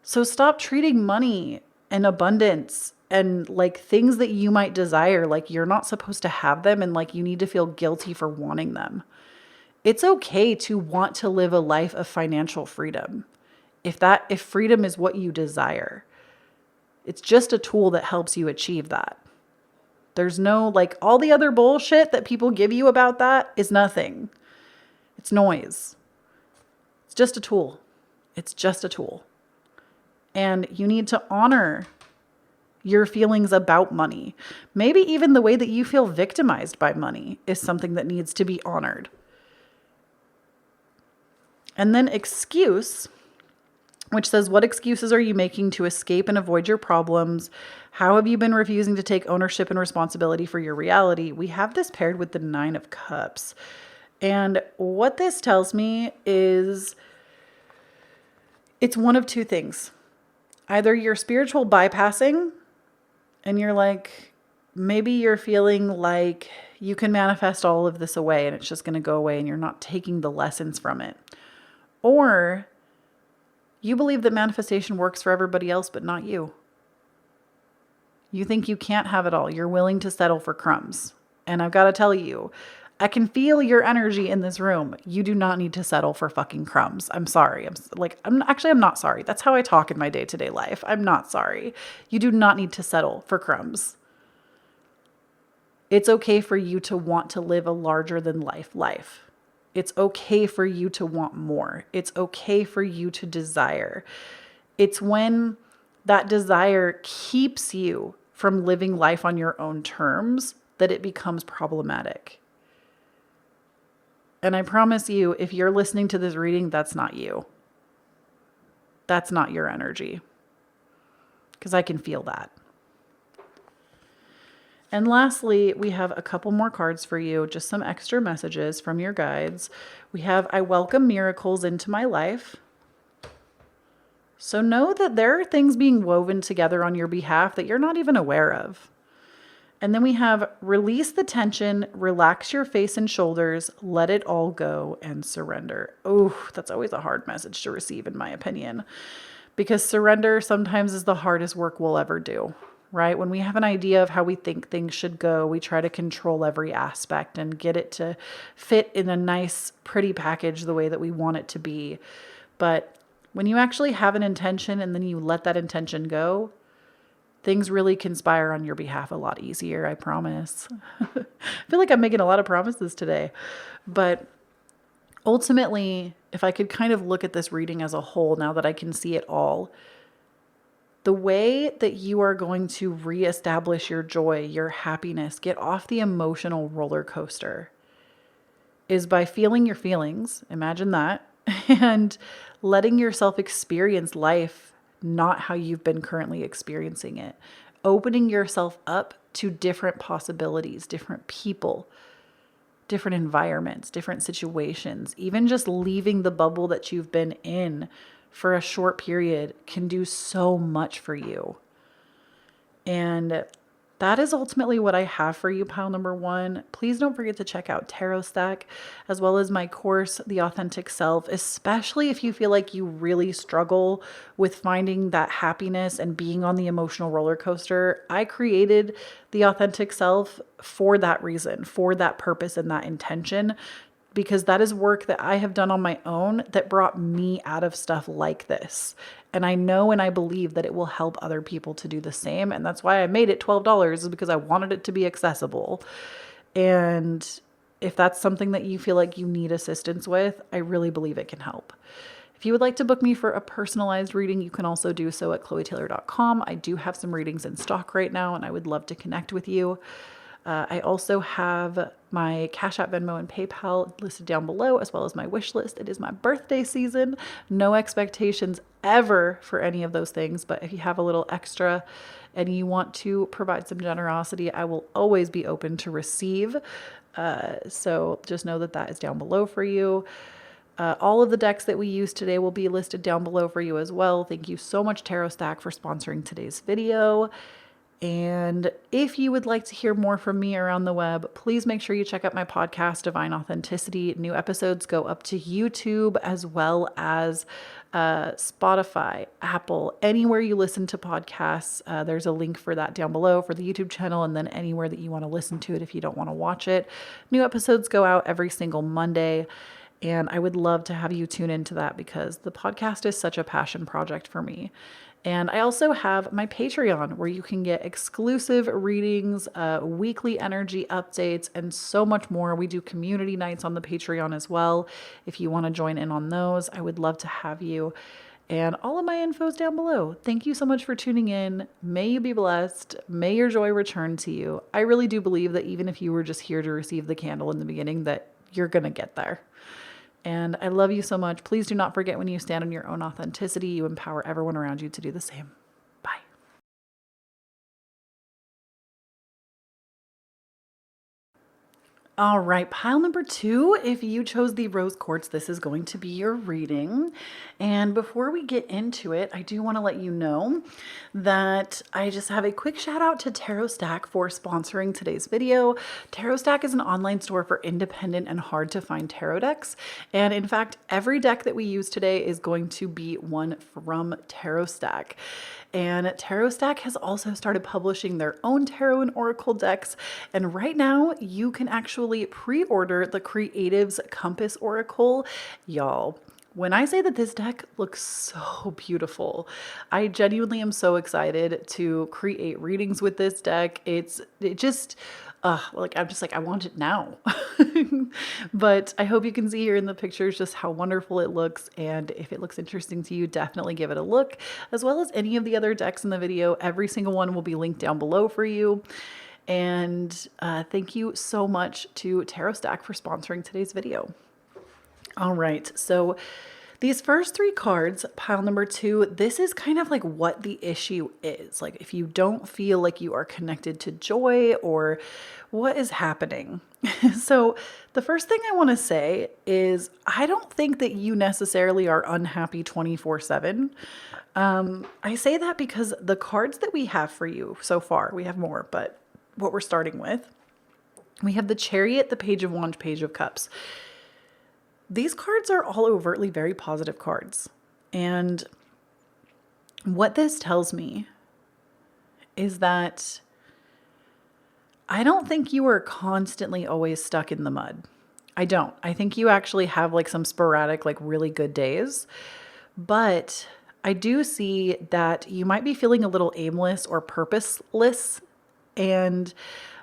So stop treating money and abundance and things that you might desire like you're not supposed to have them and you need to feel guilty for wanting them. It's okay to want to live a life of financial freedom. If freedom is what you desire, it's just a tool that helps you achieve that. There's no all the other bullshit that people give you about that is nothing. It's noise. It's just a tool. It's just a tool. And you need to honor your feelings about money. Maybe even the way that you feel victimized by money is something that needs to be honored. And then excuse, which says, what excuses are you making to escape and avoid your problems? How have you been refusing to take ownership and responsibility for your reality? We have this paired with the 9 of Cups. And what this tells me is it's one of two things. Either you're spiritual bypassing and you're maybe you're feeling like you can manifest all of this away and it's just going to go away and you're not taking the lessons from it. Or you believe that manifestation works for everybody else, but not you. You think you can't have it all. You're willing to settle for crumbs. And I've got to tell you, I can feel your energy in this room. You do not need to settle for fucking crumbs. I'm sorry. I'm not sorry. That's how I talk in my day-to-day life. I'm not sorry. You do not need to settle for crumbs. It's okay for you to want to live a larger than life. It's okay for you to want more. It's okay for you to desire. It's when that desire keeps you from living life on your own terms that it becomes problematic. And I promise you, if you're listening to this reading, that's not you. That's not your energy. Because I can feel that. And lastly, we have a couple more cards for you, just some extra messages from your guides. We have, I welcome miracles into my life. So know that there are things being woven together on your behalf that you're not even aware of. And then we have release the tension, relax your face and shoulders, let it all go, and surrender. Oh, that's always a hard message to receive, in my opinion, because surrender sometimes is the hardest work we'll ever do, right? When we have an idea of how we think things should go, we try to control every aspect and get it to fit in a nice, pretty package the way that we want it to be. But when you actually have an intention and then you let that intention go, things really conspire on your behalf a lot easier, I promise. I feel like I'm making a lot of promises today. But ultimately, if I could kind of look at this reading as a whole, now that I can see it all, the way that you are going to reestablish your joy, your happiness, get off the emotional roller coaster is by feeling your feelings. Imagine that. And letting yourself experience life not how you've been currently experiencing it. Opening yourself up to different possibilities, different people, different environments, different situations. Even just leaving the bubble that you've been in for a short period can do so much for you. And that is ultimately what I have for you, pile number one. Please don't forget to check out Tarot Stack, as well as my course, The Authentic Self, especially if you feel like you really struggle with finding that happiness and being on the emotional roller coaster. I created The Authentic Self for that reason, for that purpose and that intention, because that is work that I have done on my own that brought me out of stuff like this. And I know and I believe that it will help other people to do the same. And that's why I made it $12, is because I wanted it to be accessible. And if that's something that you feel like you need assistance with, I really believe it can help. If you would like to book me for a personalized reading, you can also do so at KhloeTaylor.com. I do have some readings in stock right now, and I would love to connect with you. I also have my Cashapp, Venmo, and PayPal listed down below, as well as my wish list. It is my birthday season. No expectations ever for any of those things, but if you have a little extra and you want to provide some generosity, I will always be open to receive. So just know that that is down below for you. All of the decks that we use today will be listed down below for you as well. Thank you so much, Tarot Stack, for sponsoring today's video. And if you would like to hear more from me around the web, please make sure you check out my podcast, Divine Authenticity. New episodes go up to YouTube as well as Spotify, Apple, anywhere you listen to podcasts. There's a link for that down below for the YouTube channel, and then anywhere that you want to listen to it if you don't want to watch it. New episodes go out every single Monday. And I would love to have you tune into that because the podcast is such a passion project for me. And I also have my Patreon where you can get exclusive readings, weekly energy updates, and so much more. We do community nights on the Patreon as well. If you want to join in on those, I would love to have you. And all of my info is down below. Thank you so much for tuning in. May you be blessed. May your joy return to you. I really do believe that even if you were just here to receive the candle in the beginning, that you're going to get there. And I love you so much. Please do not forget, when you stand in your own authenticity, you empower everyone around you to do the same. Bye. All right, pile number two, if you chose the rose quartz, this is going to be your reading. And before we get into it, I do want to let you know that I just have a quick shout out to Tarot Stack for sponsoring today's video. Tarot Stack is an online store for independent and hard to find tarot decks. And in fact, every deck that we use today is going to be one from Tarot Stack. And Tarot Stack has also started publishing their own tarot and oracle decks. And right now you can actually pre-order the Creatives Compass Oracle. Y'all, when I say that this deck looks so beautiful, I genuinely am so excited to create readings with this deck. I'm just like, I want it now. But I hope you can see here in the pictures just how wonderful it looks. And if it looks interesting to you, definitely give it a look, as well as any of the other decks in the video. Every single one will be linked down below for you. And thank you so much to Tarot Stack for sponsoring today's video. All right, so these first three cards, pile number two, this is kind of like what the issue is. Like if you don't feel like you are connected to joy or what is happening. So the first thing I want to say is I don't think that you necessarily are unhappy 24/7. I say that because the cards that we have for you so far, we have more, but what we're starting with. We have the Chariot, the Page of Wands, Page of Cups. These cards are all overtly very positive cards. And what this tells me is that I don't think you are constantly always stuck in the mud. I don't. I think you actually have like some sporadic, like really good days. But I do see that you might be feeling a little aimless or purposeless. And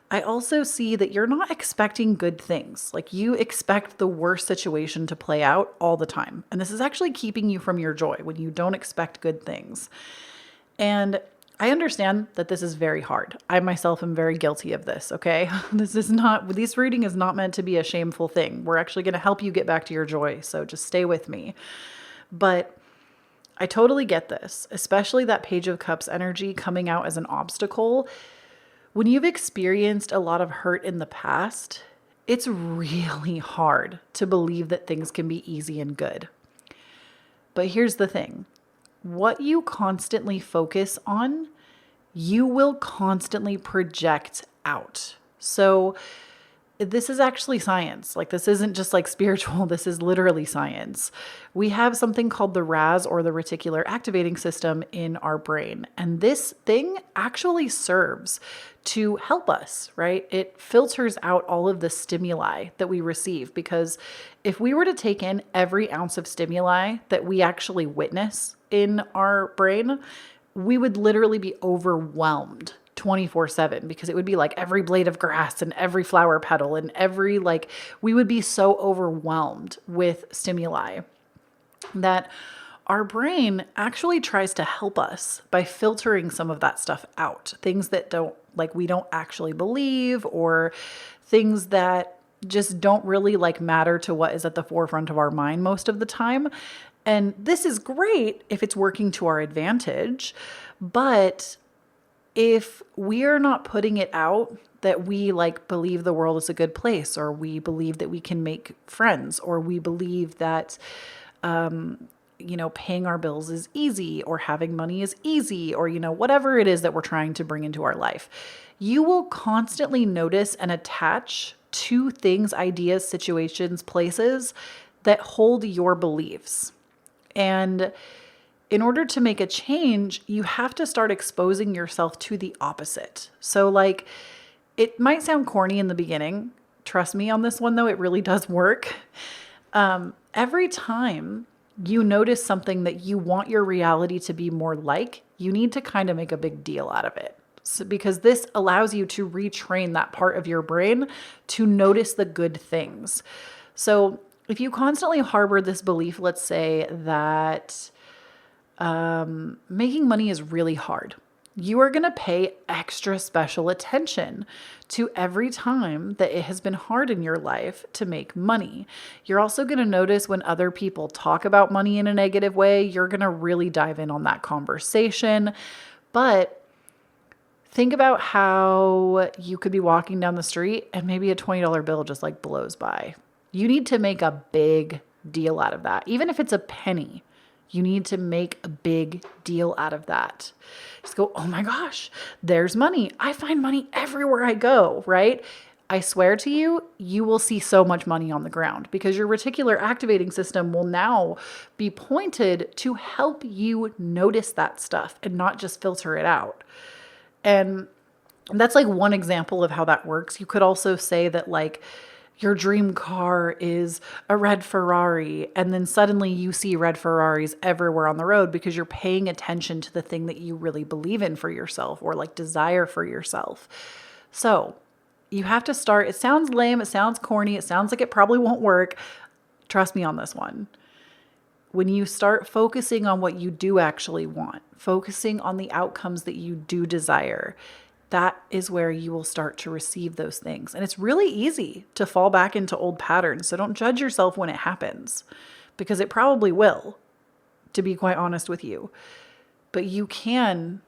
I also see that you're not expecting good things. Like you expect the worst situation to play out all the time. And this is actually keeping you from your joy when you don't expect good things. And I understand that this is very hard. I myself am very guilty of this, okay? This reading is not meant to be a shameful thing. We're actually going to help you get back to your joy. So just stay with me. But I totally get this, especially that Page of Cups energy coming out as an obstacle. When you've experienced a lot of hurt in the past, it's really hard to believe that things can be easy and good. But here's the thing. What you constantly focus on, you will constantly project out. So this is actually science. Like this isn't just like spiritual. This is literally science. We have something called the RAS, or the reticular activating system, in our brain. And this thing actually serves to help us, right? It filters out all of the stimuli that we receive, because if we were to take in every ounce of stimuli that we actually witness in our brain, we would literally be overwhelmed 24/7, because it would be like every blade of grass and every flower petal and we would be so overwhelmed with stimuli that our brain actually tries to help us by filtering some of that stuff out. Things that we don't actually believe, or things that just don't really matter to what is at the forefront of our mind most of the time. And this is great if it's working to our advantage, but if we are not putting it out that we believe the world is a good place, or we believe that we can make friends, or we believe that, paying our bills is easy, or having money is easy, or, whatever it is that we're trying to bring into our life, you will constantly notice and attach to things, ideas, situations, places that hold your beliefs. And in order to make a change, you have to start exposing yourself to the opposite. So it might sound corny in the beginning. Trust me on this one, though, it really does work. Every time you notice something that you want your reality to be more like, you need to kind of make a big deal out of it. Because this allows you to retrain that part of your brain to notice the good things. So if you constantly harbor this belief, let's say that making money is really hard, you are going to pay extra special attention to every time that it has been hard in your life to make money. You're also going to notice when other people talk about money in a negative way, you're going to really dive in on that conversation. But think about how you could be walking down the street and maybe a $20 bill just blows by. You need to make a big deal out of that. Even if it's a penny, you need to make a big deal out of that. Just go, oh my gosh, there's money. I find money everywhere I go, right? I swear to you, you will see so much money on the ground, because your reticular activating system will now be pointed to help you notice that stuff and not just filter it out. And that's one example of how that works. You could also say that your dream car is a red Ferrari, and then suddenly you see red Ferraris everywhere on the road because you're paying attention to the thing that you really believe in for yourself, or desire for yourself. So you have to start. It sounds lame. It sounds corny. It sounds like it probably won't work. Trust me on this one. When you start focusing on what you do actually want, focusing on the outcomes that you do desire, that is where you will start to receive those things. And it's really easy to fall back into old patterns. So don't judge yourself when it happens, because it probably will, to be quite honest with you. But you can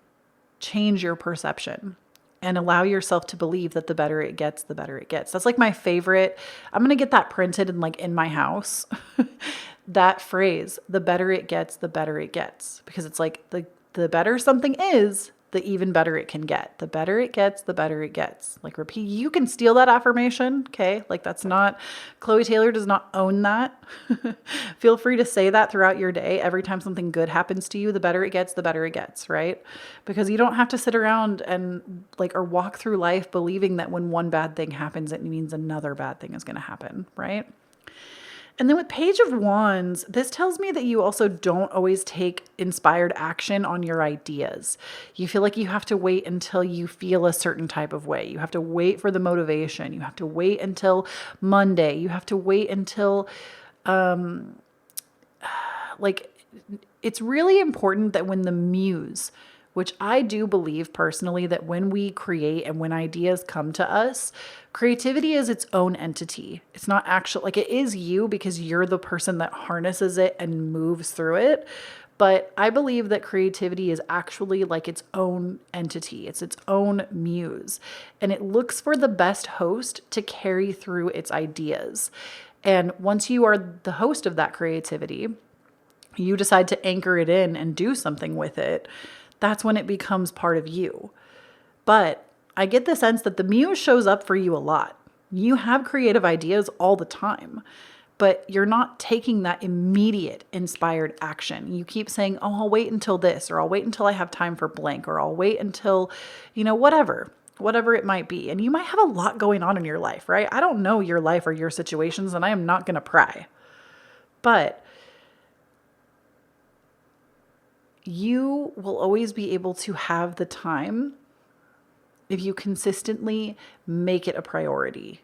change your perception and allow yourself to believe that the better it gets, the better it gets. That's my favorite. I'm going to get that printed and in my house. That phrase, the better it gets, the better it gets. Because it's the better something is, the even better it can get. The better it gets, the better it gets. Like, repeat, you can steal that affirmation, okay? Like, that's not, Kloee Taylor does not own that. Feel free to say that throughout your day. Every time something good happens to you, the better it gets, the better it gets, right? Because you don't have to sit around and like, or walk through life believing that when one bad thing happens, it means another bad thing is going to happen, right? And then with Page of Wands, this tells me that you also don't always take inspired action on your ideas. You feel like you have to wait until you feel a certain type of way. You have to wait for the motivation. You have to wait until Monday. You have to wait until, like, it's really important that when the muse, which I do believe personally that when we create and when ideas come to us, creativity is its own entity. It's not actual, like, it is you because you're the person that harnesses it and moves through it. But I believe that creativity is actually like its own entity. It's its own muse. And it looks for the best host to carry through its ideas. And once you are the host of that creativity, you decide to anchor it in and do something with it, that's when it becomes part of you. But I get the sense that the muse shows up for you a lot. You have creative ideas all the time, but you're not taking that immediate inspired action. You keep saying, oh, I'll wait until this, or I'll wait until I have time for blank, or I'll wait until, whatever it might be. And you might have a lot going on in your life, right? I don't know your life or your situations, and I am not going to pry. But you will always be able to have the time if you consistently make it a priority.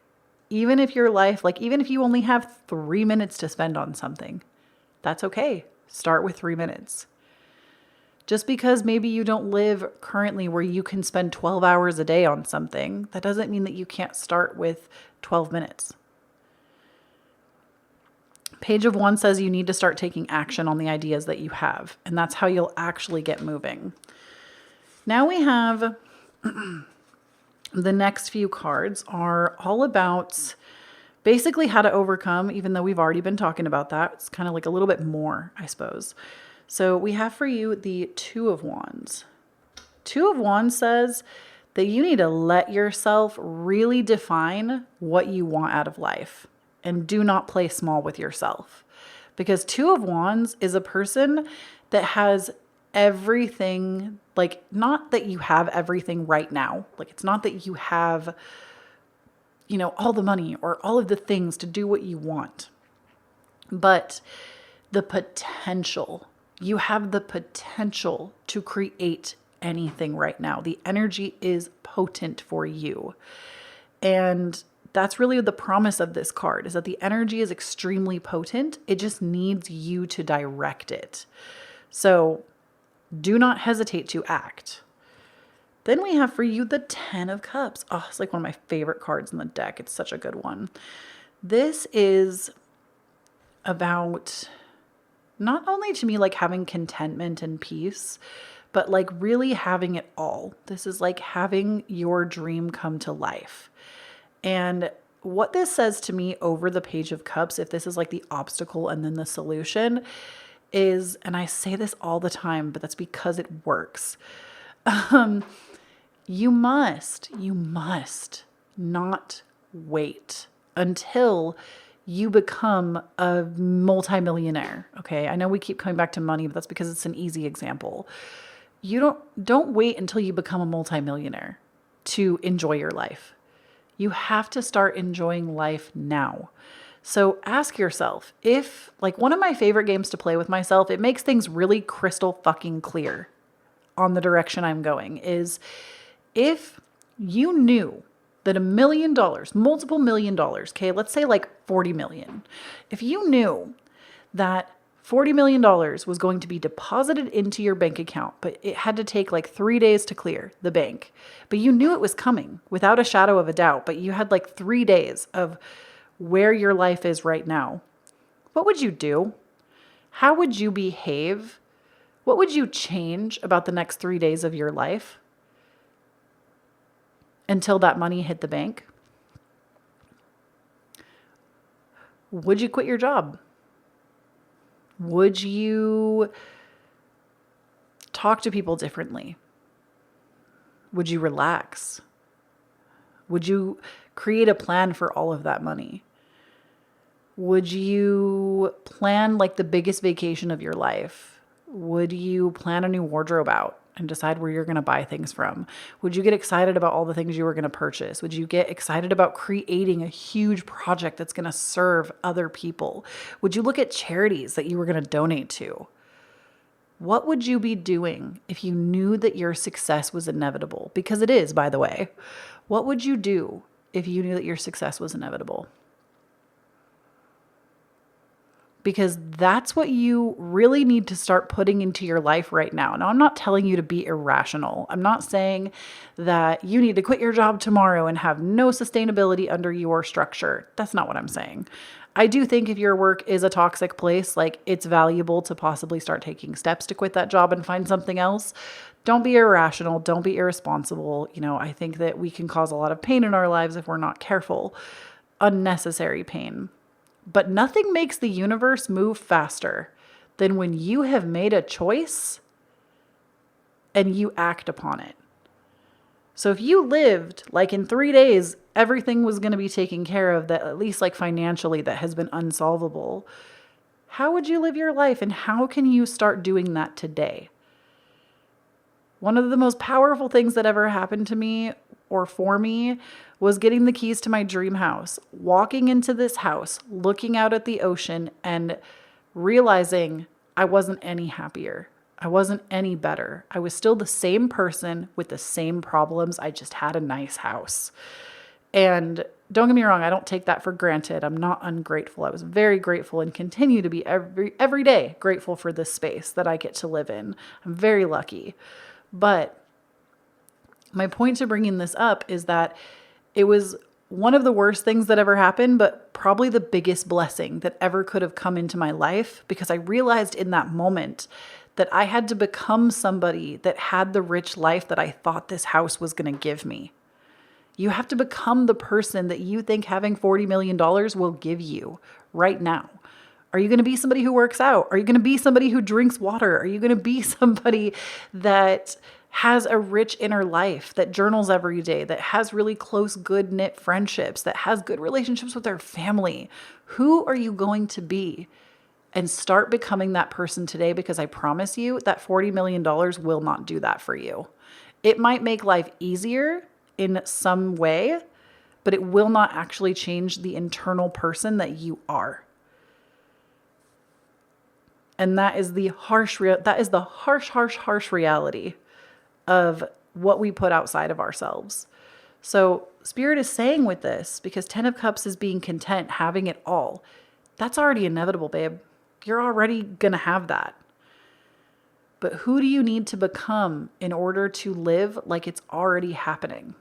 Even if your life, like even if you only have 3 minutes to spend on something, that's okay. Start with 3 minutes. Just because maybe you don't live currently where you can spend 12 hours a day on something, that doesn't mean that you can't start with 12 minutes. Page of Wands says you need to start taking action on the ideas that you have, and that's how you'll actually get moving. Now we have the next few cards are all about basically how to overcome, even though we've already been talking about that. It's kind of like a little bit more, I suppose. So we have for you the Two of Wands. Two of Wands says that you need to let yourself really define what you want out of life. And do not play small with yourself, because Two of Wands is a person that has everything, like, not that you have everything right now. Like, it's not that you have, all the money or all of the things to do what you want, but the potential. You have the potential to create anything right now. The energy is potent for you. And that's really the promise of this card, is that the energy is extremely potent. It just needs you to direct it. So do not hesitate to act. Then we have for you the Ten of Cups. Oh, it's like one of my favorite cards in the deck. It's such a good one. This is about not only to me like having contentment and peace, but like really having it all. This is like having your dream come to life. And what this says to me over the Page of Cups, if this is like the obstacle and then the solution, is, and I say this all the time, but that's because it works. You must not wait until you become a multimillionaire. Okay. I know we keep coming back to money, but that's because it's an easy example. You don't wait until you become a multimillionaire to enjoy your life. You have to start enjoying life now. So ask yourself, if, like, one of my favorite games to play with myself, it makes things really crystal fucking clear on the direction I'm going, is if you knew that $1 million, multiple $1 million, okay, let's say like 40 million. If you knew that $40 million was going to be deposited into your bank account, but it had to take like 3 days to clear the bank, but you knew it was coming without a shadow of a doubt, but you had like 3 days of where your life is right now, what would you do? How would you behave? What would you change about the next 3 days of your life until that money hit the bank? Would you quit your job? Would you talk to people differently? Would you relax? Would you create a plan for all of that money? Would you plan like the biggest vacation of your life? Would you plan a new wardrobe out and decide where you're going to buy things from? Would you get excited about all the things you were going to purchase? Would you get excited about creating a huge project that's going to serve other people? Would you look at charities that you were going to donate to? What would you be doing if you knew that your success was inevitable? Because it is, by the way. What would you do if you knew that your success was inevitable? Because that's what you really need to start putting into your life right now. Now, I'm not telling you to be irrational. I'm not saying that you need to quit your job tomorrow and have no sustainability under your structure. That's not what I'm saying. I do think if your work is a toxic place, like it's valuable to possibly start taking steps to quit that job and find something else. Don't be irrational. Don't be irresponsible. I think that we can cause a lot of pain in our lives if we're not careful. Unnecessary pain. But nothing makes the universe move faster than when you have made a choice and you act upon it. So if you lived like in 3 days, everything was going to be taken care of, that at least like financially that has been unsolvable, how would you live your life and how can you start doing that today? One of the most powerful things that ever happened to me or for me was getting the keys to my dream house, walking into this house, looking out at the ocean and realizing I wasn't any happier. I wasn't any better. I was still the same person with the same problems. I just had a nice house. And don't get me wrong, I don't take that for granted. I'm not ungrateful. I was very grateful and continue to be every day grateful for this space that I get to live in. I'm very lucky. But my point to bringing this up is that it was one of the worst things that ever happened, but probably the biggest blessing that ever could have come into my life, because I realized in that moment that I had to become somebody that had the rich life that I thought this house was going to give me. You have to become the person that you think having $40 million will give you right now. Are you going to be somebody who works out? Are you going to be somebody who drinks water? Are you going to be somebody that has a rich inner life, that journals every day, that has really close, good-knit friendships, that has good relationships with their family? Who are you going to be? And start becoming that person today, because I promise you that $40 million will not do that for you. It might make life easier in some way, but it will not actually change the internal person that you are. And that is the harsh reality of what we put outside of ourselves. So Spirit is saying with this, because 10 of Cups is being content, having it all. That's already inevitable, babe. You're already going to have that. But who do you need to become in order to live like it's already happening?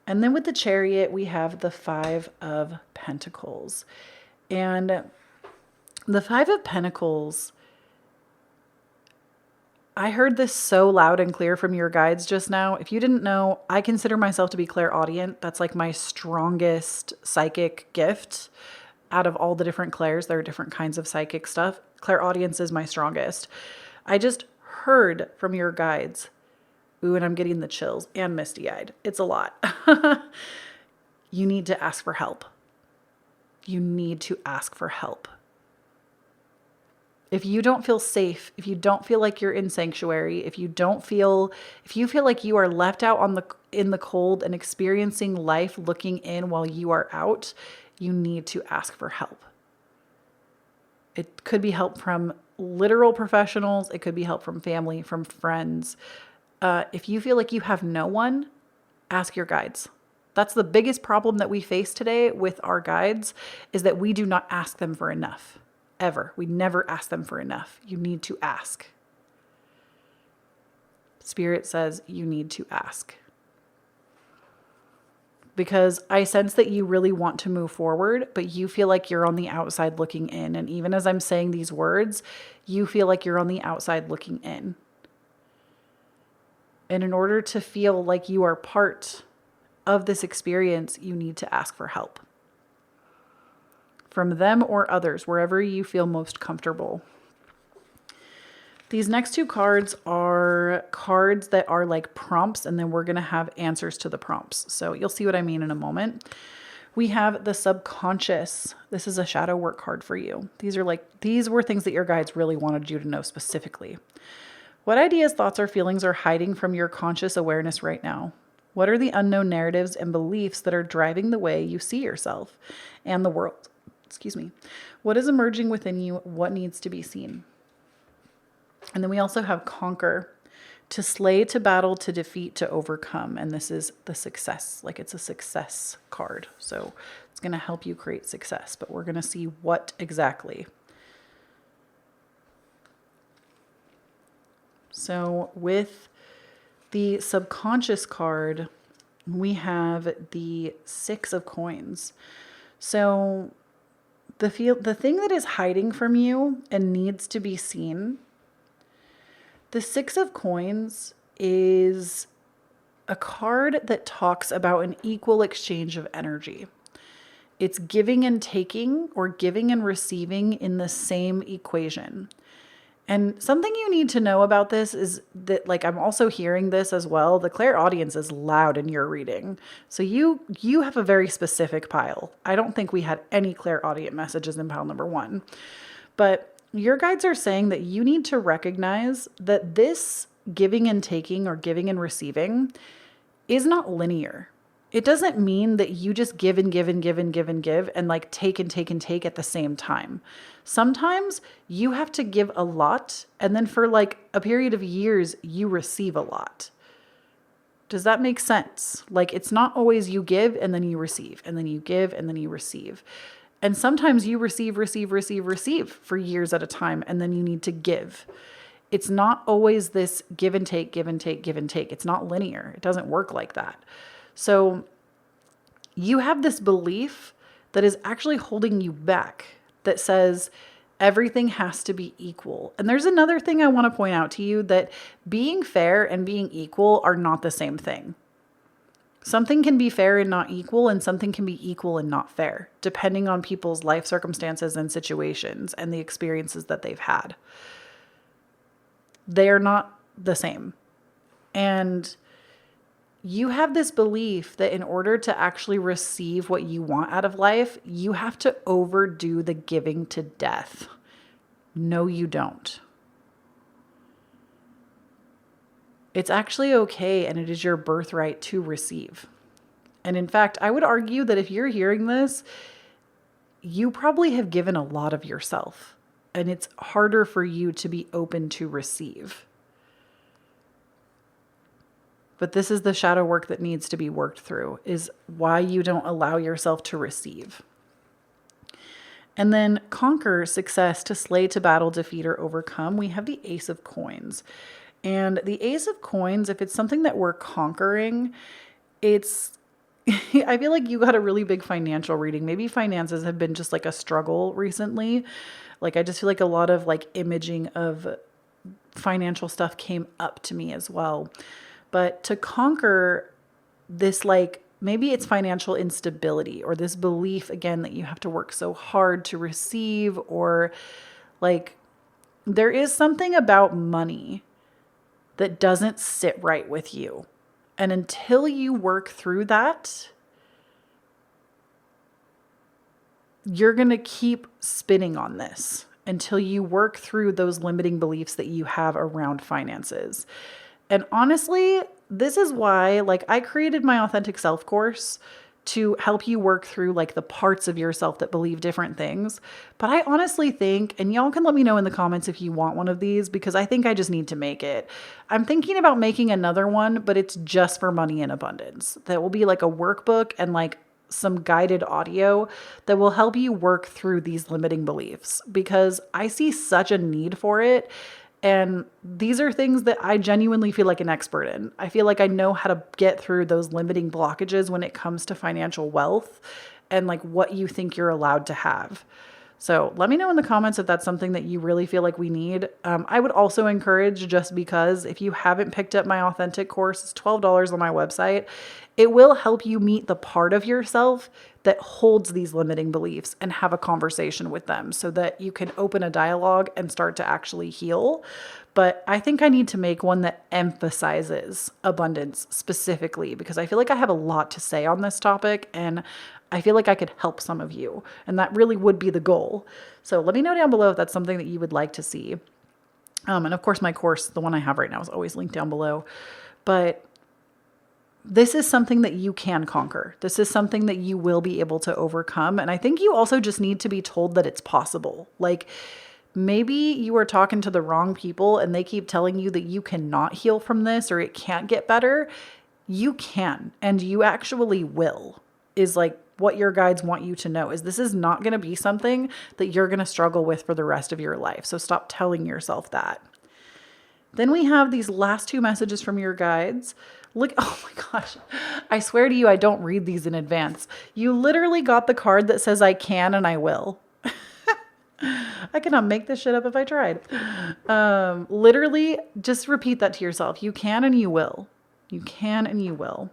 And then with the Chariot, we have the 5 of Pentacles. And the 5 of Pentacles, I heard this so loud and clear from your guides just now. If you didn't know, I consider myself to be clairaudient. That's like my strongest psychic gift. Out of all the different clairs, there are different kinds of psychic stuff. Clairaudience is my strongest. I just heard from your guides. Ooh, and I'm getting the chills and misty-eyed. It's a lot. You need to ask for help. You need to ask for help. If you don't feel safe, if you don't feel like you're in sanctuary, if you feel like you are left out in the cold and experiencing life looking in while you are out, you need to ask for help. It could be help from literal professionals. It could be help from family, from friends. If you feel like you have no one, ask your guides. That's the biggest problem that we face today with our guides, is that we do not ask them for enough. Ever. We never ask them for enough. You need to ask. Spirit says you need to ask. Because I sense that you really want to move forward, but you feel like you're on the outside looking in. And even as I'm saying these words, you feel like you're on the outside looking in. And in order to feel like you are part of this experience, you need to ask for help. From them or others, wherever you feel most comfortable. These next two cards are cards that are like prompts, and then we're going to have answers to the prompts. So you'll see what I mean in a moment. We have the subconscious. This is a shadow work card for you. These were things that your guides really wanted you to know specifically. What ideas, thoughts, or feelings are hiding from your conscious awareness right now? What are the unknown narratives and beliefs that are driving the way you see yourself and the world? Excuse me. What is emerging within you? What needs to be seen? And then we also have conquer. To slay, to battle, to defeat, to overcome. And this is the success. Like, it's a success card. So it's going to help you create success. But we're going to see what exactly. So with the subconscious card, we have the 6 of coins. So the thing that is hiding from you and needs to be seen, the 6 of coins is a card that talks about an equal exchange of energy. It's giving and taking, or giving and receiving in the same equation. And something you need to know about this is that, like, I'm also hearing this as well. The clairaudience is loud in your reading. So you have a very specific pile. I don't think we had any clairaudient messages in pile number 1. But your guides are saying that you need to recognize that this giving and taking, or giving and receiving, is not linear. It doesn't mean that you just give and give and give and give and give and like take and take and take at the same time. Sometimes you have to give a lot, and then for like a period of years, you receive a lot. Does that make sense? Like, it's not always you give and then you receive, and then you give and then you receive. And sometimes you receive for years at a time, and then you need to give. It's not always this give and take, give and take, give and take. It's not linear. It doesn't work like that. So you have this belief that is actually holding you back, that says everything has to be equal. And there's another thing I want to point out to you, that being fair and being equal are not the same thing. Something can be fair and not equal, and something can be equal and not fair, depending on people's life circumstances and situations and the experiences that they've had. They are not the same. And you have this belief that in order to actually receive what you want out of life, you have to overdo the giving to death. No, you don't. It's actually okay, and it is your birthright to receive. And in fact, I would argue that if you're hearing this, you probably have given a lot of yourself, and it's harder for you to be open to receive. But this is the shadow work that needs to be worked through, is why you don't allow yourself to receive. And then conquer, success, to slay, to battle, defeat, or overcome. We have the Ace of Coins. And the Ace of Coins, if it's something that we're conquering, it's, I feel like you got a really big financial reading. Maybe finances have been just like a struggle recently. Like, I just feel like a lot of like imaging of financial stuff came up to me as well. But to conquer this, like, maybe it's financial instability, or this belief, again, that you have to work so hard to receive, or like there is something about money that doesn't sit right with you. And until you work through that, you're going to keep spinning on this until you work through those limiting beliefs that you have around finances. And honestly, this is why, like, I created my Authentic Self course to help you work through like the parts of yourself that believe different things. But I honestly think, and y'all can let me know in the comments if you want one of these, because I think I just need to make it. I'm thinking about making another one, but it's just for money and abundance. That will be like a workbook and like some guided audio that will help you work through these limiting beliefs, because I see such a need for it. And these are things that I genuinely feel like an expert in. I feel like I know how to get through those limiting blockages when it comes to financial wealth and like what you think you're allowed to have. So let me know in the comments if that's something that you really feel like we need. I would also encourage, just because if you haven't picked up my Authentic course, it's $12 on my website. It will help you meet the part of yourself that holds these limiting beliefs and have a conversation with them so that you can open a dialogue and start to actually heal. But I think I need to make one that emphasizes abundance specifically, because I feel like I have a lot to say on this topic and I feel like I could help some of you. And that really would be the goal. So let me know down below if that's something that you would like to see. And of course, my course, the one I have right now, is always linked down below. But this is something that you can conquer. This is something that you will be able to overcome. And I think you also just need to be told that it's possible. Like, maybe you are talking to the wrong people and they keep telling you that you cannot heal from this or it can't get better. You can, and you actually will, is like what your guides want you to know. Is this is not going to be something that you're going to struggle with for the rest of your life. So stop telling yourself that. Then we have these last two messages from your guides. Look, oh my gosh, I swear to you, I don't read these in advance. You literally got the card that says, I can and I will. I cannot make this shit up if I tried. Literally, just repeat that to yourself. You can and you will. You can and you will.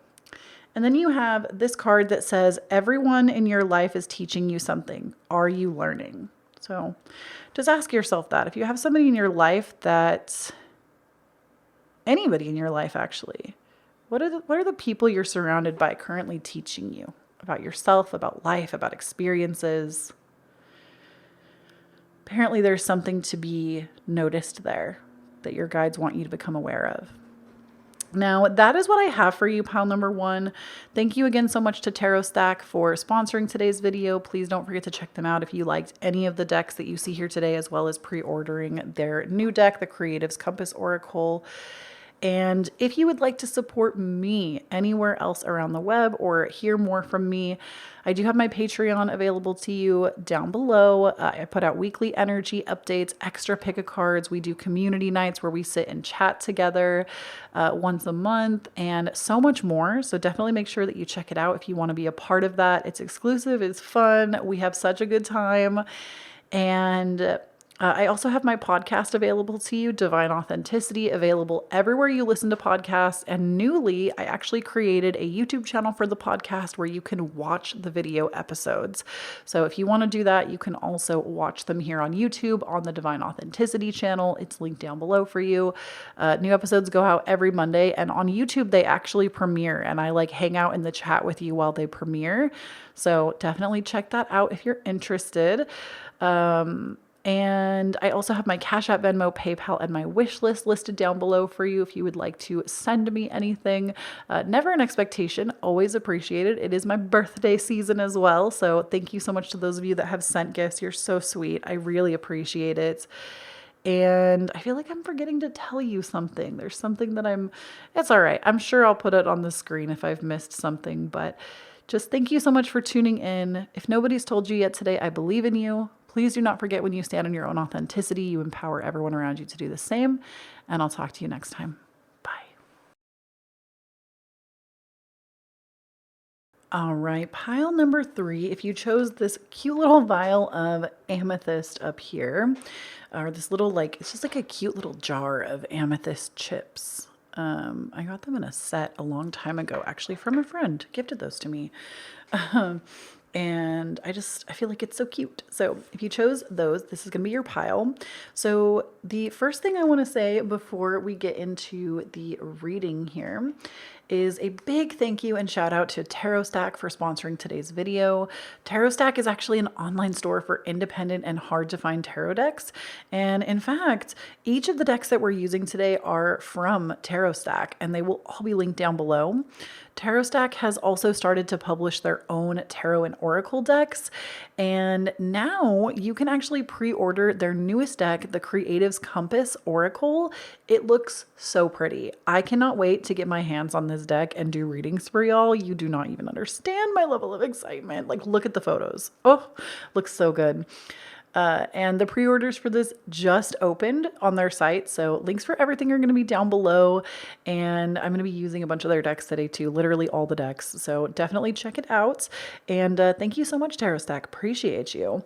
And then you have this card that says, everyone in your life is teaching you something. Are you learning? So just ask yourself that. If you have somebody in your life that... anybody in your life, actually. What are the people you're surrounded by currently teaching you about yourself, about life, about experiences? Apparently there's something to be noticed there that your guides want you to become aware of. Now, that is what I have for you, pile number one. Thank you again so much to Tarot Stack for sponsoring today's video. Please don't forget to check them out if you liked any of the decks that you see here today, as well as pre-ordering their new deck, the Creative's Compass Oracle. And if you would like to support me anywhere else around the web or hear more from me, I do have my Patreon available to you down below. I put out weekly energy updates, extra pick a cards. We do community nights where we sit and chat together once a month, and so much more. So definitely make sure that you check it out if you want to be a part of that. It's exclusive, it's fun. We have such a good time. And I also have my podcast available to you, Divine Authenticity, available everywhere you listen to podcasts. And newly, I actually created a YouTube channel for the podcast where you can watch the video episodes. So if you want to do that, you can also watch them here on YouTube on the Divine Authenticity channel. It's linked down below for you. New episodes go out every Monday, and on YouTube, they actually premiere, and I like hang out in the chat with you while they premiere. So definitely check that out if you're interested. And I also have my Cashapp, Venmo, PayPal, and my wish list listed down below for you if you would like to send me anything. Never an expectation, always appreciated. It is my birthday season as well. So thank you so much to those of you that have sent gifts. You're so sweet. I really appreciate it. And I feel like I'm forgetting to tell you something. There's something that it's all right. I'm sure I'll put it on the screen if I've missed something, but just thank you so much for tuning in. If nobody's told you yet today, I believe in you. Please do not forget, when you stand in your own authenticity, you empower everyone around you to do the same. And I'll talk to you next time. Bye. All right, pile number three. If you chose this cute little vial of amethyst up here, or this little, it's just like a cute little jar of amethyst chips. I got them in a set a long time ago, actually, from a friend. Gifted those to me. And I feel like it's so cute. So if you chose those, this is going to be your pile. So the first thing I want to say before we get into the reading here is a big thank you and shout out to Tarot Stack for sponsoring today's video. Tarot Stack is actually an online store for independent and hard to find tarot decks. And in fact, each of the decks that we're using today are from Tarot Stack, and they will all be linked down below. Tarot Stack has also started to publish their own tarot and oracle decks, and now you can actually pre-order their newest deck, the Creative's Compass Oracle. It looks so pretty. I cannot wait to get my hands on this deck and do readings for y'all. You do not even understand my level of excitement. Like, look at the photos. Oh, looks so good. And the pre-orders for this just opened on their site. So links for everything are going to be down below. And I'm going to be using a bunch of their decks today too, literally all the decks. So definitely check it out. And thank you so much, Tarot Stack. Appreciate you.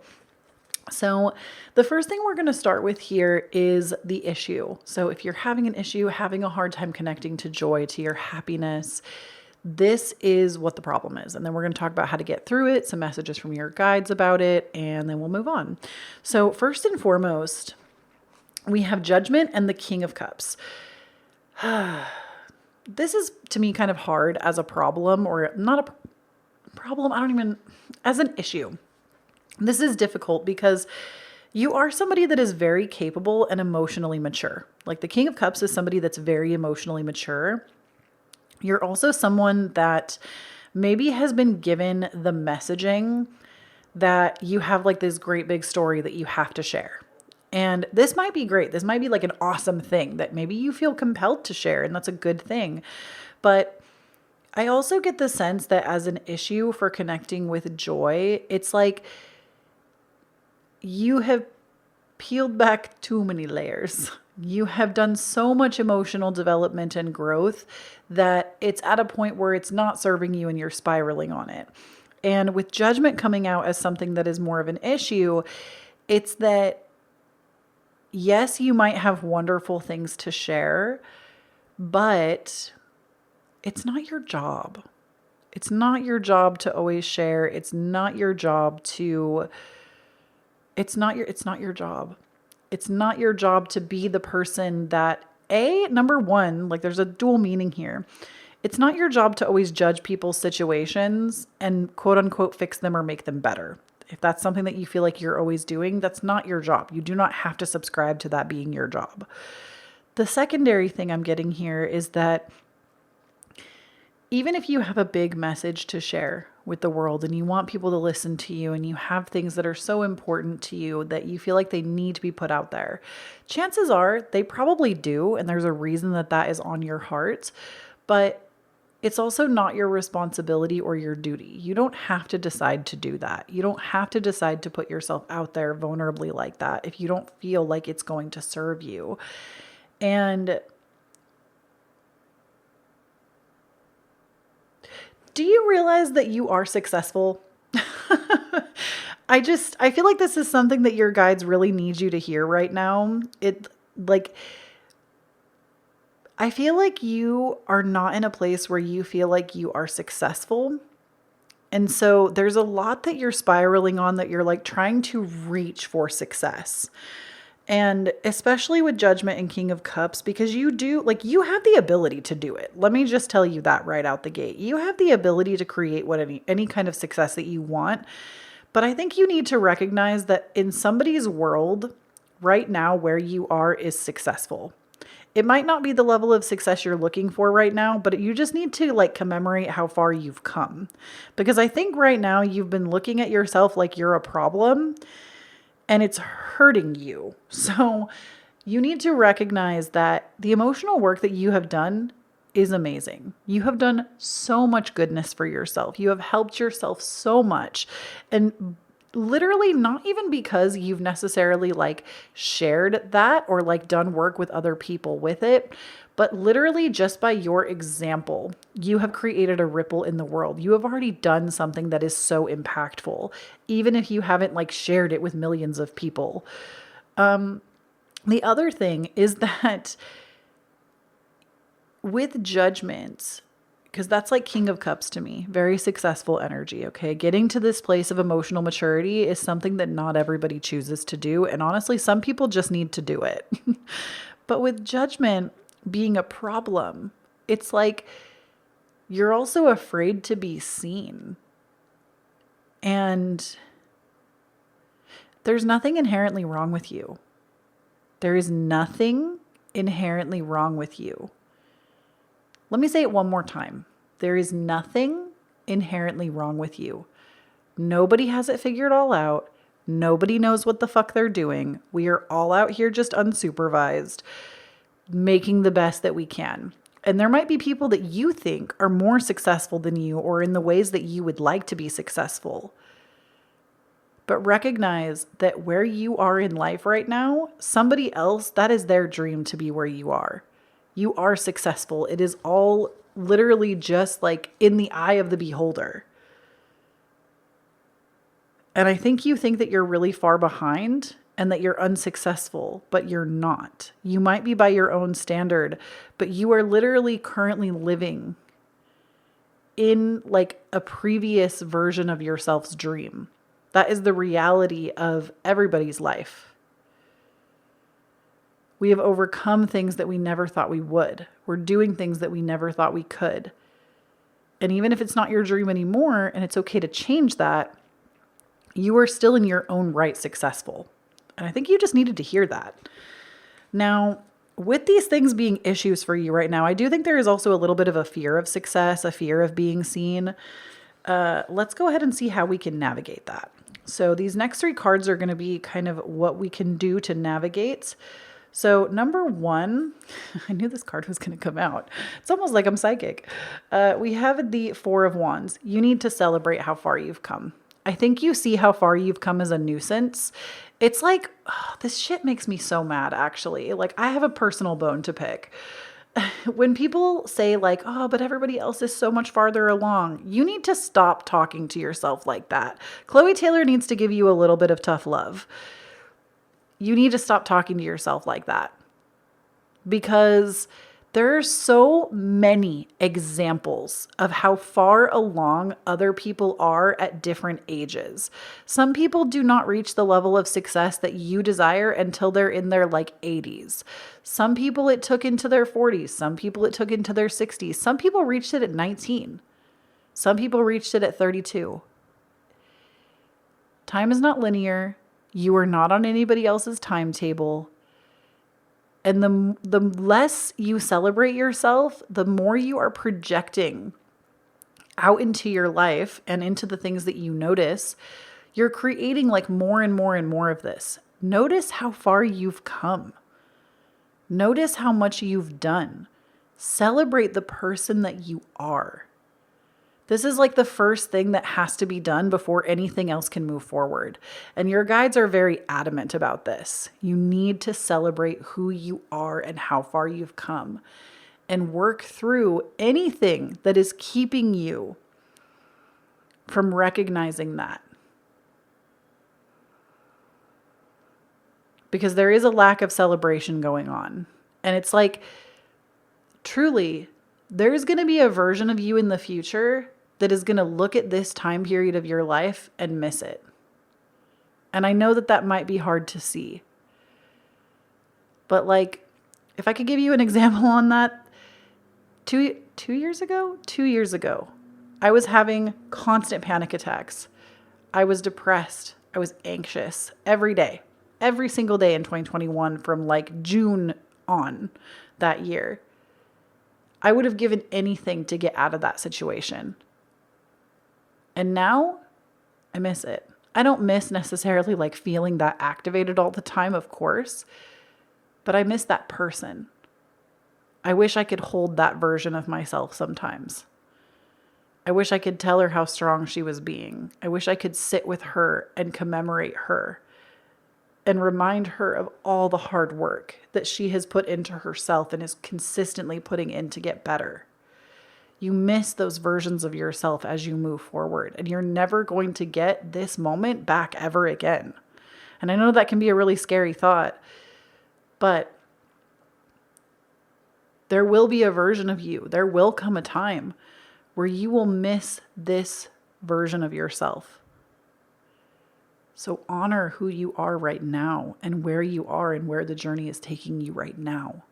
So the first thing we're going to start with here is the issue. So if you're having an issue, having a hard time connecting to joy, to your happiness, This is what the problem is. And then we're going to talk about how to get through it, some messages from your guides about it, and then we'll move on. So first and foremost, we have Judgment and the King of Cups. This is, to me, kind of hard as a problem, or not a problem. As an issue. This is difficult because you are somebody that is very capable and emotionally mature. Like the King of Cups is somebody that's very emotionally mature. You're also someone that maybe has been given the messaging that you have like this great big story that you have to share. And this might be great. This might be like an awesome thing that maybe you feel compelled to share, and that's a good thing. But I also get the sense that as an issue for connecting with joy, it's like you have peeled back too many layers. You have done so much emotional development and growth that it's at a point where it's not serving you and you're spiraling on it. And with Judgment coming out as something that is more of an issue, it's that, yes, you might have wonderful things to share, but it's not your job. It's not your job to always share. It's not your job to, it's not your job. It's not your job to be the person that, number one, like there's a dual meaning here. It's not your job to always judge people's situations and quote unquote fix them or make them better. If that's something that you feel like you're always doing, that's not your job. You do not have to subscribe to that being your job. The secondary thing I'm getting here is that even if you have a big message to share with the world and you want people to listen to you and you have things that are so important to you that you feel like they need to be put out there, chances are they probably do. And there's a reason that that is on your heart, but it's also not your responsibility or your duty. You don't have to decide to do that. You don't have to decide to put yourself out there vulnerably like that if you don't feel like it's going to serve you. And do you realize that you are successful? I feel like this is something that your guides really need you to hear right now. I feel like you are not in a place where you feel like you are successful. And so there's a lot that you're spiraling on that you're like trying to reach for success. And especially with Judgment and King of Cups, because you have the ability to do it. Let me just tell you that right out the gate. You have the ability to create any kind of success that you want. But I think you need to recognize that in somebody's world right now, where you are is successful. It might not be the level of success you're looking for right now, but you just need to like commemorate how far you've come. Because I think right now you've been looking at yourself like you're a problem and it's hurting you. So you need to recognize that the emotional work that you have done is amazing. You have done so much goodness for yourself. You have helped yourself so much. And literally not even because you've necessarily like shared that or like done work with other people with it, but literally just by your example, you have created a ripple in the world. You have already done something that is so impactful, even if you haven't like shared it with millions of people. The other thing is that with Judgment, because that's like King of Cups to me, very successful energy. Okay. Getting to this place of emotional maturity is something that not everybody chooses to do. And honestly, some people just need to do it. But with Judgment being a problem, it's like you're also afraid to be seen. And there's nothing inherently wrong with you. There is nothing inherently wrong with you. Let me say it one more time. There is nothing inherently wrong with you. Nobody has it figured all out. Nobody knows what the fuck they're doing. We are all out here just unsupervised, making the best that we can. And there might be people that you think are more successful than you or in the ways that you would like to be successful. But recognize that where you are in life right now, somebody else, that is their dream to be where you are. You are successful. It is all literally just like in the eye of the beholder. And I think you think that you're really far behind and that you're unsuccessful, but you're not. You might be by your own standard, but you are literally currently living in like a previous version of yourself's dream. That is the reality of everybody's life. We have overcome things that we never thought we would. We're doing things that we never thought we could. And even if it's not your dream anymore, and it's okay to change that, you are still in your own right successful. And I think you just needed to hear that. Now, with these things being issues for you right now, I do think there is also a little bit of a fear of success, a fear of being seen. Let's go ahead and see how we can navigate that. So these next 3 cards are going to be kind of what we can do to navigate. So number 1, I knew this card was going to come out. It's almost like I'm psychic. We have the 4 of Wands. You need to celebrate how far you've come. I think you see how far you've come as a nuisance. It's like, oh, this shit makes me so mad, actually. Like, I have a personal bone to pick. When people say like, oh, but everybody else is so much farther along, you need to stop talking to yourself like that. Kloee Taylor needs to give you a little bit of tough love. You need to stop talking to yourself like that, because there are so many examples of how far along other people are at different ages. Some people do not reach the level of success that you desire until they're in their like 80s. Some people it took into their 40s. Some people it took into their 60s. Some people reached it at 19. Some people reached it at 32. Time is not linear. You are not on anybody else's timetable. And the less you celebrate yourself, the more you are projecting out into your life and into the things that you notice. You're creating like more and more and more of this. Notice how far you've come. Notice how much you've done. Celebrate the person that you are. This is like the first thing that has to be done before anything else can move forward. And your guides are very adamant about this. You need to celebrate who you are and how far you've come, and work through anything that is keeping you from recognizing that. Because there is a lack of celebration going on. And it's like, truly, there's going to be a version of you in the future that is going to look at this time period of your life and miss it. And I know that that might be hard to see. But like, if I could give you an example on that, 2 years ago, I was having constant panic attacks. I was depressed. I was anxious every day, every single day in 2021 from like June on that year. I would have given anything to get out of that situation. And now I miss it. I don't miss necessarily like feeling that activated all the time, of course, but I miss that person. I wish I could hold that version of myself sometimes. I wish I could tell her how strong she was being. I wish I could sit with her and commemorate her and remind her of all the hard work that she has put into herself and is consistently putting in to get better. You miss those versions of yourself as you move forward, and you're never going to get this moment back ever again. And I know that can be a really scary thought, but there will be a version of you. There will come a time where you will miss this version of yourself. So honor who you are right now and where you are and where the journey is taking you right now.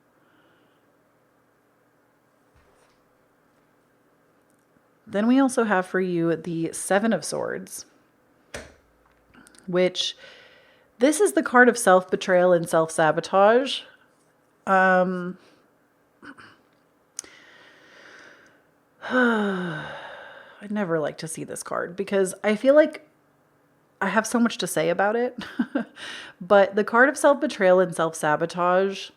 Then we also have for you the 7 of Swords, which this is the card of self-betrayal and self-sabotage. I'd never like to see this card because I feel like I have so much to say about it. But the card of self-betrayal and self-sabotage,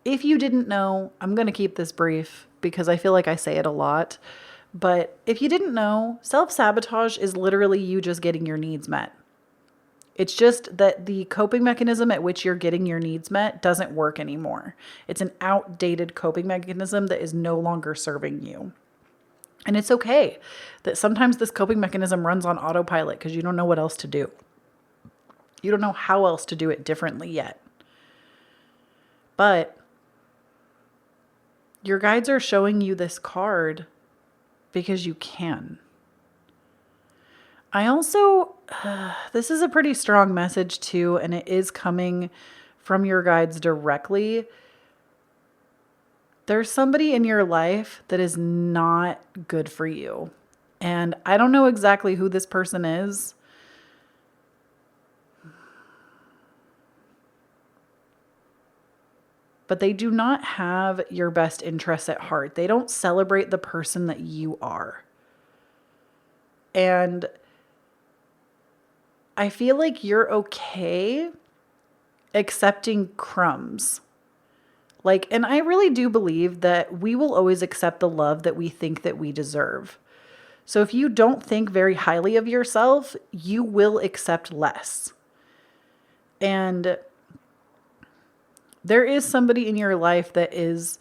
if you didn't know, I'm going to keep this brief because I feel like I say it a lot. But if you didn't know, self-sabotage is literally you just getting your needs met. It's just that the coping mechanism at which you're getting your needs met doesn't work anymore. It's an outdated coping mechanism that is no longer serving you. And it's okay that sometimes this coping mechanism runs on autopilot because you don't know what else to do. You don't know how else to do it differently yet. But your guides are showing you this card because you can. I also, this is a pretty strong message too, and it is coming from your guides directly. There's somebody in your life that is not good for you. And I don't know exactly who this person is. But they do not have your best interests at heart. They don't celebrate the person that you are. And I feel like you're okay accepting crumbs. Like, and I really do believe that we will always accept the love that we think that we deserve. So if you don't think very highly of yourself, you will accept less. And there is somebody in your life that is,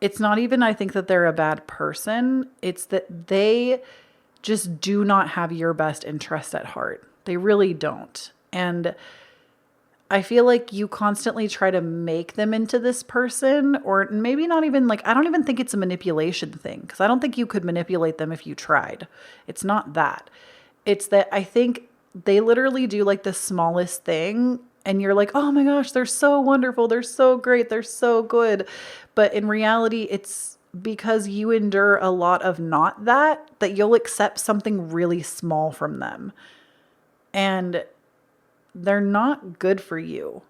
it's not even, I think that they're a bad person. It's that they just do not have your best interest at heart. They really don't. And I feel like you constantly try to make them into this person, or maybe not even like, I don't even think it's a manipulation thing, because I don't think you could manipulate them if you tried. It's not that. It's that I think they literally do like the smallest thing and you're like, oh my gosh, they're so wonderful. They're so great. They're so good. But in reality, it's because you endure a lot of not that you'll accept something really small from them. And they're not good for you.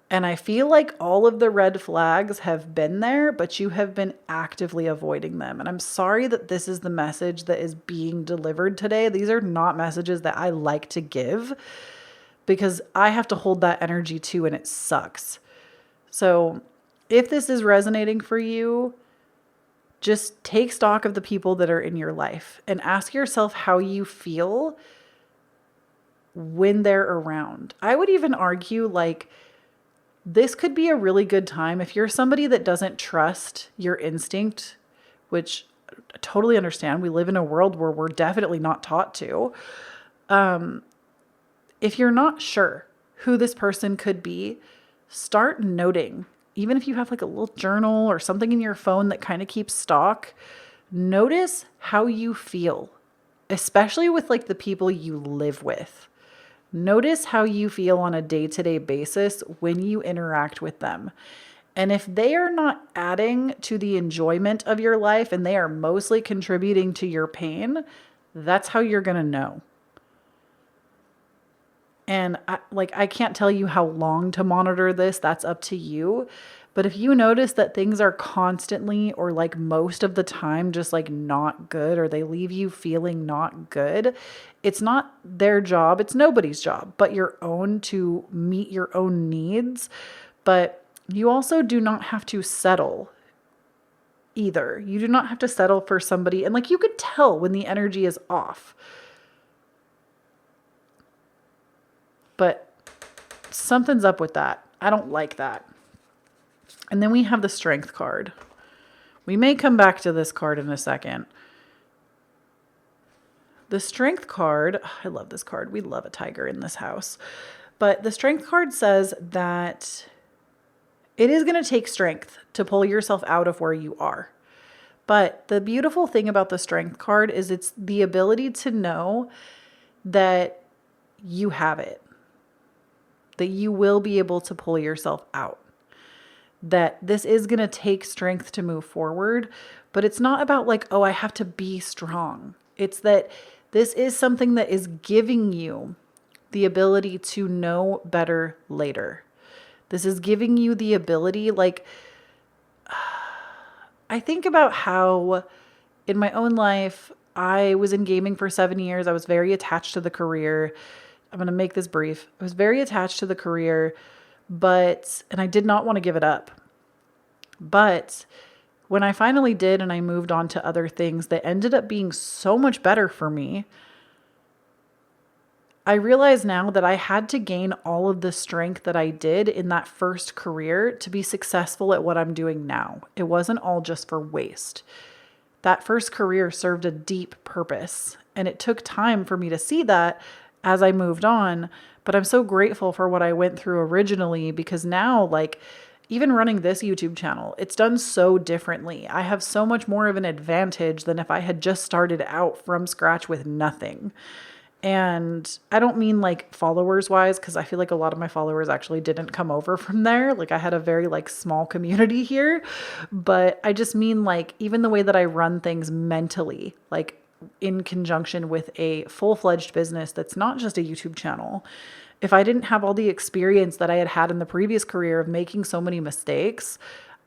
And I feel like all of the red flags have been there, but you have been actively avoiding them. And I'm sorry that this is the message that is being delivered today. These are not messages that I like to give because I have to hold that energy too, and it sucks. So if this is resonating for you, just take stock of the people that are in your life and ask yourself how you feel when they're around. I would even argue like this could be a really good time if you're somebody that doesn't trust your instinct, which I totally understand. We live in a world where we're definitely not taught to. If you're not sure who this person could be, start noting. Even if you have like a little journal or something in your phone that kind of keeps stock, notice how you feel, especially with like the people you live with. Notice how you feel on a day-to-day basis when you interact with them. And if they are not adding to the enjoyment of your life and they are mostly contributing to your pain, that's how you're going to know. And I can't tell you how long to monitor this. That's up to you. But if you notice that things are constantly or like most of the time just like not good, or they leave you feeling not good, it's not their job. It's nobody's job but your own to meet your own needs. But you also do not have to settle either. You do not have to settle for somebody. And like you could tell when the energy is off. But something's up with that. I don't like that. And then we have the Strength card. We may come back to this card in a second. The Strength card, I love this card. We love a tiger in this house. But the Strength card says that it is going to take strength to pull yourself out of where you are. But the beautiful thing about the Strength card is it's the ability to know that you have it. That you will be able to pull yourself out. That this is going to take strength to move forward, but it's not about like, oh, I have to be strong. It's that this is something that is giving you the ability to know better later. This is giving you the ability, like, I think about how in my own life, I was in gaming for 7 years. I was very attached to the career. I'm going to make this brief. I was very attached to the career, and I did not want to give it up. But when I finally did and I moved on to other things that ended up being so much better for me, I realize now that I had to gain all of the strength that I did in that first career to be successful at what I'm doing now. It wasn't all just for waste. That first career served a deep purpose, and it took time for me to see that as I moved on. But I'm so grateful for what I went through originally, because now, like, even running this YouTube channel, it's done so differently. I have so much more of an advantage than if I had just started out from scratch with nothing. And I don't mean like followers wise, because I feel like a lot of my followers actually didn't come over from there. Like I had a very like small community here, but I just mean like even the way that I run things mentally, like in conjunction with a full-fledged business that's not just a YouTube channel. If I didn't have all the experience that I had had in the previous career of making so many mistakes,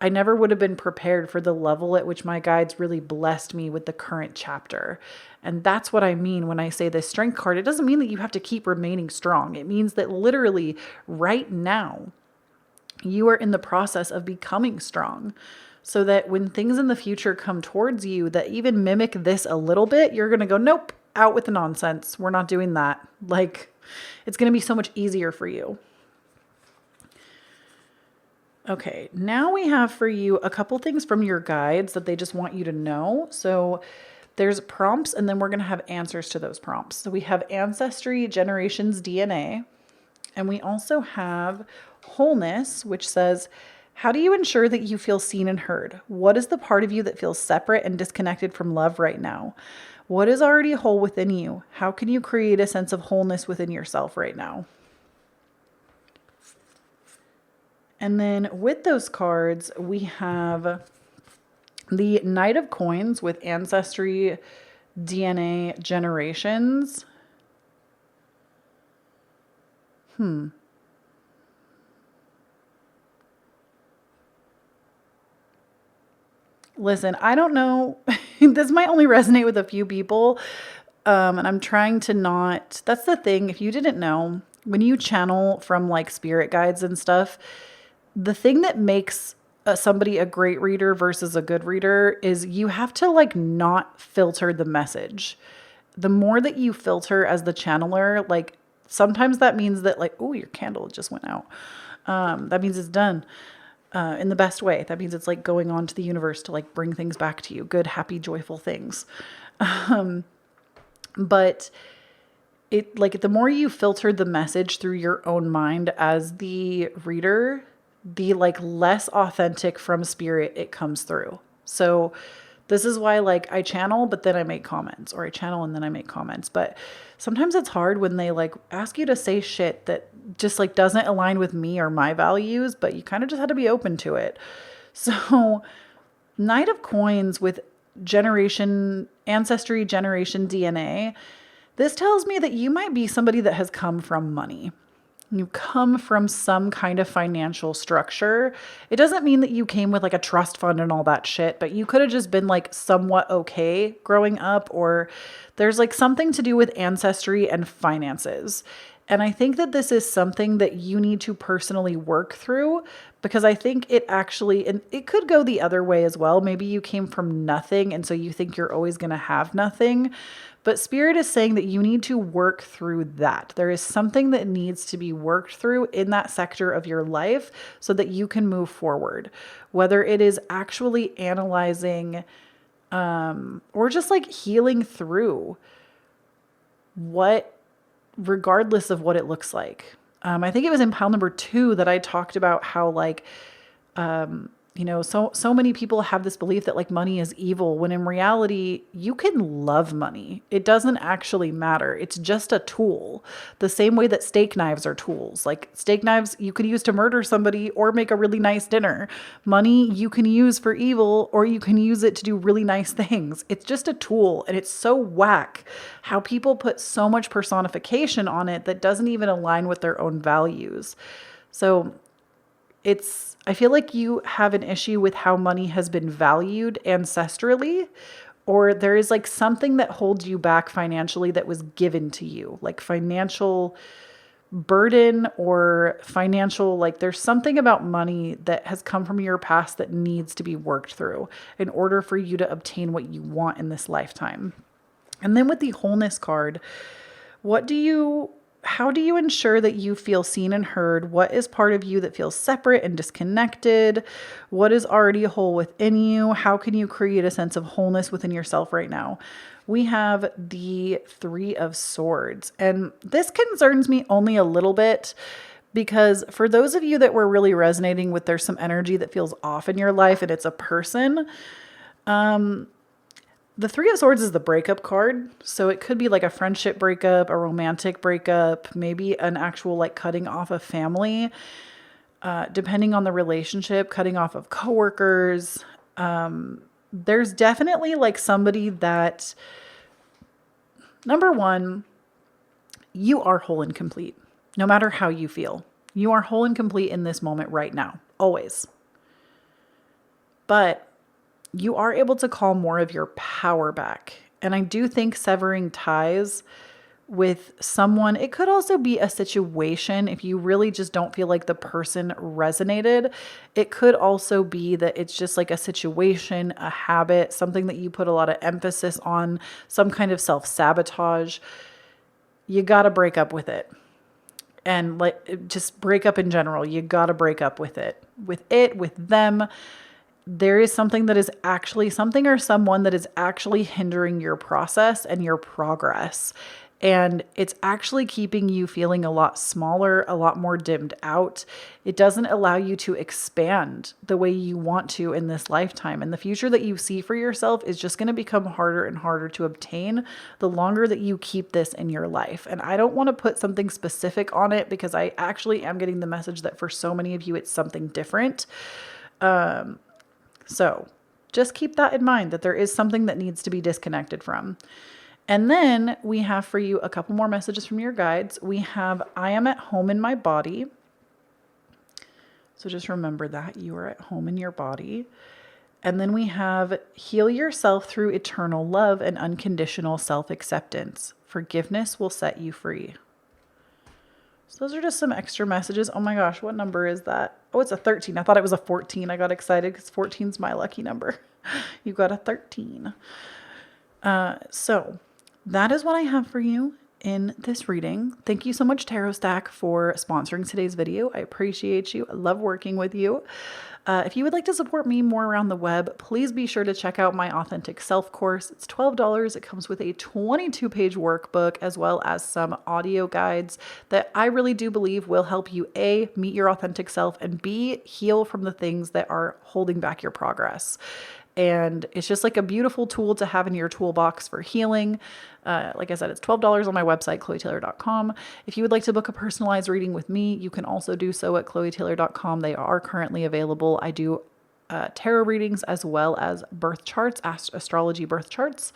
I never would have been prepared for the level at which my guides really blessed me with the current chapter. And that's what I mean when I say this strength card. It doesn't mean that you have to keep remaining strong. It means that literally right now, you are in the process of becoming strong, so that when things in the future come towards you that even mimic this a little bit, you're going to go, nope, out with the nonsense. We're not doing that. Like, it's going to be so much easier for you. Okay, now we have for you a couple things from your guides that they just want you to know. So there's prompts, and then we're going to have answers to those prompts. So we have ancestry, generations, DNA, and we also have wholeness, which says, how do you ensure that you feel seen and heard? What is the part of you that feels separate and disconnected from love right now? What is already whole within you? How can you create a sense of wholeness within yourself right now? And then with those cards, we have the Knight of Coins with ancestry, DNA, generations. Listen, I don't know. This might only resonate with a few people. And I'm trying to not, that's the thing. If you didn't know, when you channel from like spirit guides and stuff, the thing that makes somebody a great reader versus a good reader is you have to like not filter the message. The more that you filter as the channeler, like sometimes that means that like, oh, your candle just went out. That means it's done. In the best way. That means it's like going on to the universe to like bring things back to you. Good, happy, joyful things. But it like the more you filter the message through your own mind as the reader, the like less authentic from spirit it comes through. So this is why like I channel, but then I make comments, or I channel and then I make comments. But sometimes it's hard when they like ask you to say shit that just like doesn't align with me or my values, but you kind of just have to be open to it. So Knight of Coins with generation, ancestry, generation, DNA. This tells me that you might be somebody that has come from money. You come from some kind of financial structure. It doesn't mean that you came with like a trust fund and all that shit, but you could have just been like somewhat okay growing up, or there's like something to do with ancestry and finances. And I think that this is something that you need to personally work through, because I think it actually, and it could go the other way as well. Maybe you came from nothing and so you think you're always going to have nothing. But Spirit is saying that you need to work through that. There is something that needs to be worked through in that sector of your life so that you can move forward. Whether it is actually analyzing or just like healing through what, regardless of what it looks like. I think it was in pile number 2 that I talked about how like, you know, so many people have this belief that like money is evil, when in reality, you can love money. It doesn't actually matter. It's just a tool. The same way that steak knives are tools. Like steak knives you could use to murder somebody or make a really nice dinner. Money you can use for evil, or you can use it to do really nice things. It's just a tool, and it's so whack how people put so much personification on it that doesn't even align with their own values. So I feel like you have an issue with how money has been valued ancestrally, or there is like something that holds you back financially that was given to you, like financial burden or financial, like there's something about money that has come from your past that needs to be worked through in order for you to obtain what you want in this lifetime. And then with the wholeness card, how do you ensure that you feel seen and heard? What is part of you that feels separate and disconnected? What is already whole within you? How can you create a sense of wholeness within yourself right now? We have the 3 of Swords, and this concerns me only a little bit Because for those of you that were really resonating with there's some energy that feels off in your life and it's a person, the Three of Swords is the breakup card. So it could be like a friendship breakup, a romantic breakup, maybe an actual like cutting off of family, depending on the relationship, cutting off of coworkers. There's definitely like somebody that, number one, you are whole and complete, no matter how you feel. You are whole and complete in this moment right now, always. But you are able to call more of your power back. And I do think severing ties with someone, it could also be a situation if you really just don't feel like the person resonated. It could also be that it's just like a situation, a habit, something that you put a lot of emphasis on, some kind of self-sabotage. You got to break up with it. And like, just break up in general. You got to break up with it, with them. There is something that is actually something or someone that is actually hindering your process and your progress. And it's actually keeping you feeling a lot smaller, a lot more dimmed out. It doesn't allow you to expand the way you want to in this lifetime. And the future that you see for yourself is just going to become harder and harder to obtain the longer that you keep this in your life. And I don't want to put something specific on it because I actually am getting the message that for so many of you, it's something different. So just keep that in mind, that there is something that needs to be disconnected from. And then we have for you a couple more messages from your guides. We have, I am at home in my body. So just remember that you are at home in your body. And then we have, heal yourself through eternal love and unconditional self-acceptance. Forgiveness will set you free. So those are just some extra messages. Oh my gosh, what number is that? Oh, it's a 13. I thought it was a 14. I got excited because 14 is my lucky number. You got a 13. So that is what I have for you in this reading. Thank you so much, Tarot Stack, for sponsoring today's video. I appreciate you. I love working with you. If you would like to support me more around the web, please be sure to check out my Authentic Self course. It's $12. It comes with a 22-page workbook as well as some audio guides that I really do believe will help you A, meet your authentic self, and B, heal from the things that are holding back your progress. And it's just like a beautiful tool to have in your toolbox for healing. Like I said, it's $12 on my website, KhloeTaylor.com. If you would like to book a personalized reading with me, you can also do so at KhloeTaylor.com. They are currently available. I do tarot readings as well as birth charts, astrology birth charts.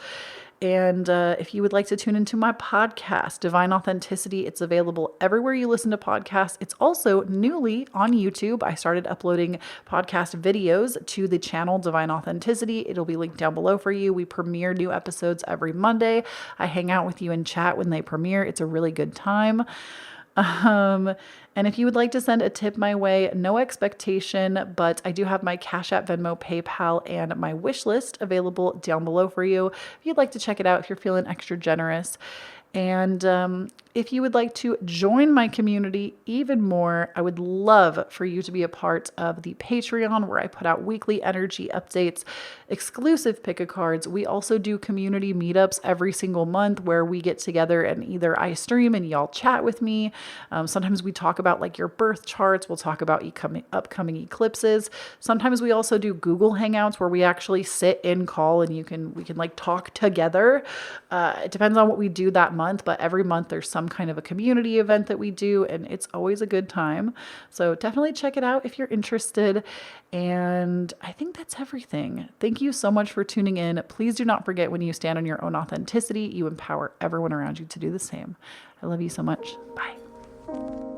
And if you would like to tune into my podcast, Divine Authenticity, it's available everywhere you listen to podcasts. It's also newly on YouTube. I started uploading podcast videos to the channel Divine Authenticity. It'll be linked down below for you. We premiere new episodes every Monday. I hang out with you and chat when they premiere. It's a really good time. And if you would like to send a tip my way, no expectation, but I do have my Cashapp, Venmo, PayPal, and my wish list available down below for you. If you'd like to check it out, if you're feeling extra generous. And if you would like to join my community even more, I would love for you to be a part of the Patreon, where I put out weekly energy updates, exclusive pick-a-cards. We also do community meetups every single month where we get together and either I stream and y'all chat with me. Sometimes we talk about like your birth charts. We'll talk about upcoming eclipses. Sometimes we also do Google Hangouts where we actually sit in call and we can like talk together. It depends on what we do that month, but every month there's some kind of a community event that we do, and it's always a good time. So definitely check it out if you're interested. And I think that's everything. Thank you so much for tuning in. Please do not forget, when you stand on your own authenticity, you empower everyone around you to do the same. I love you so much. Bye.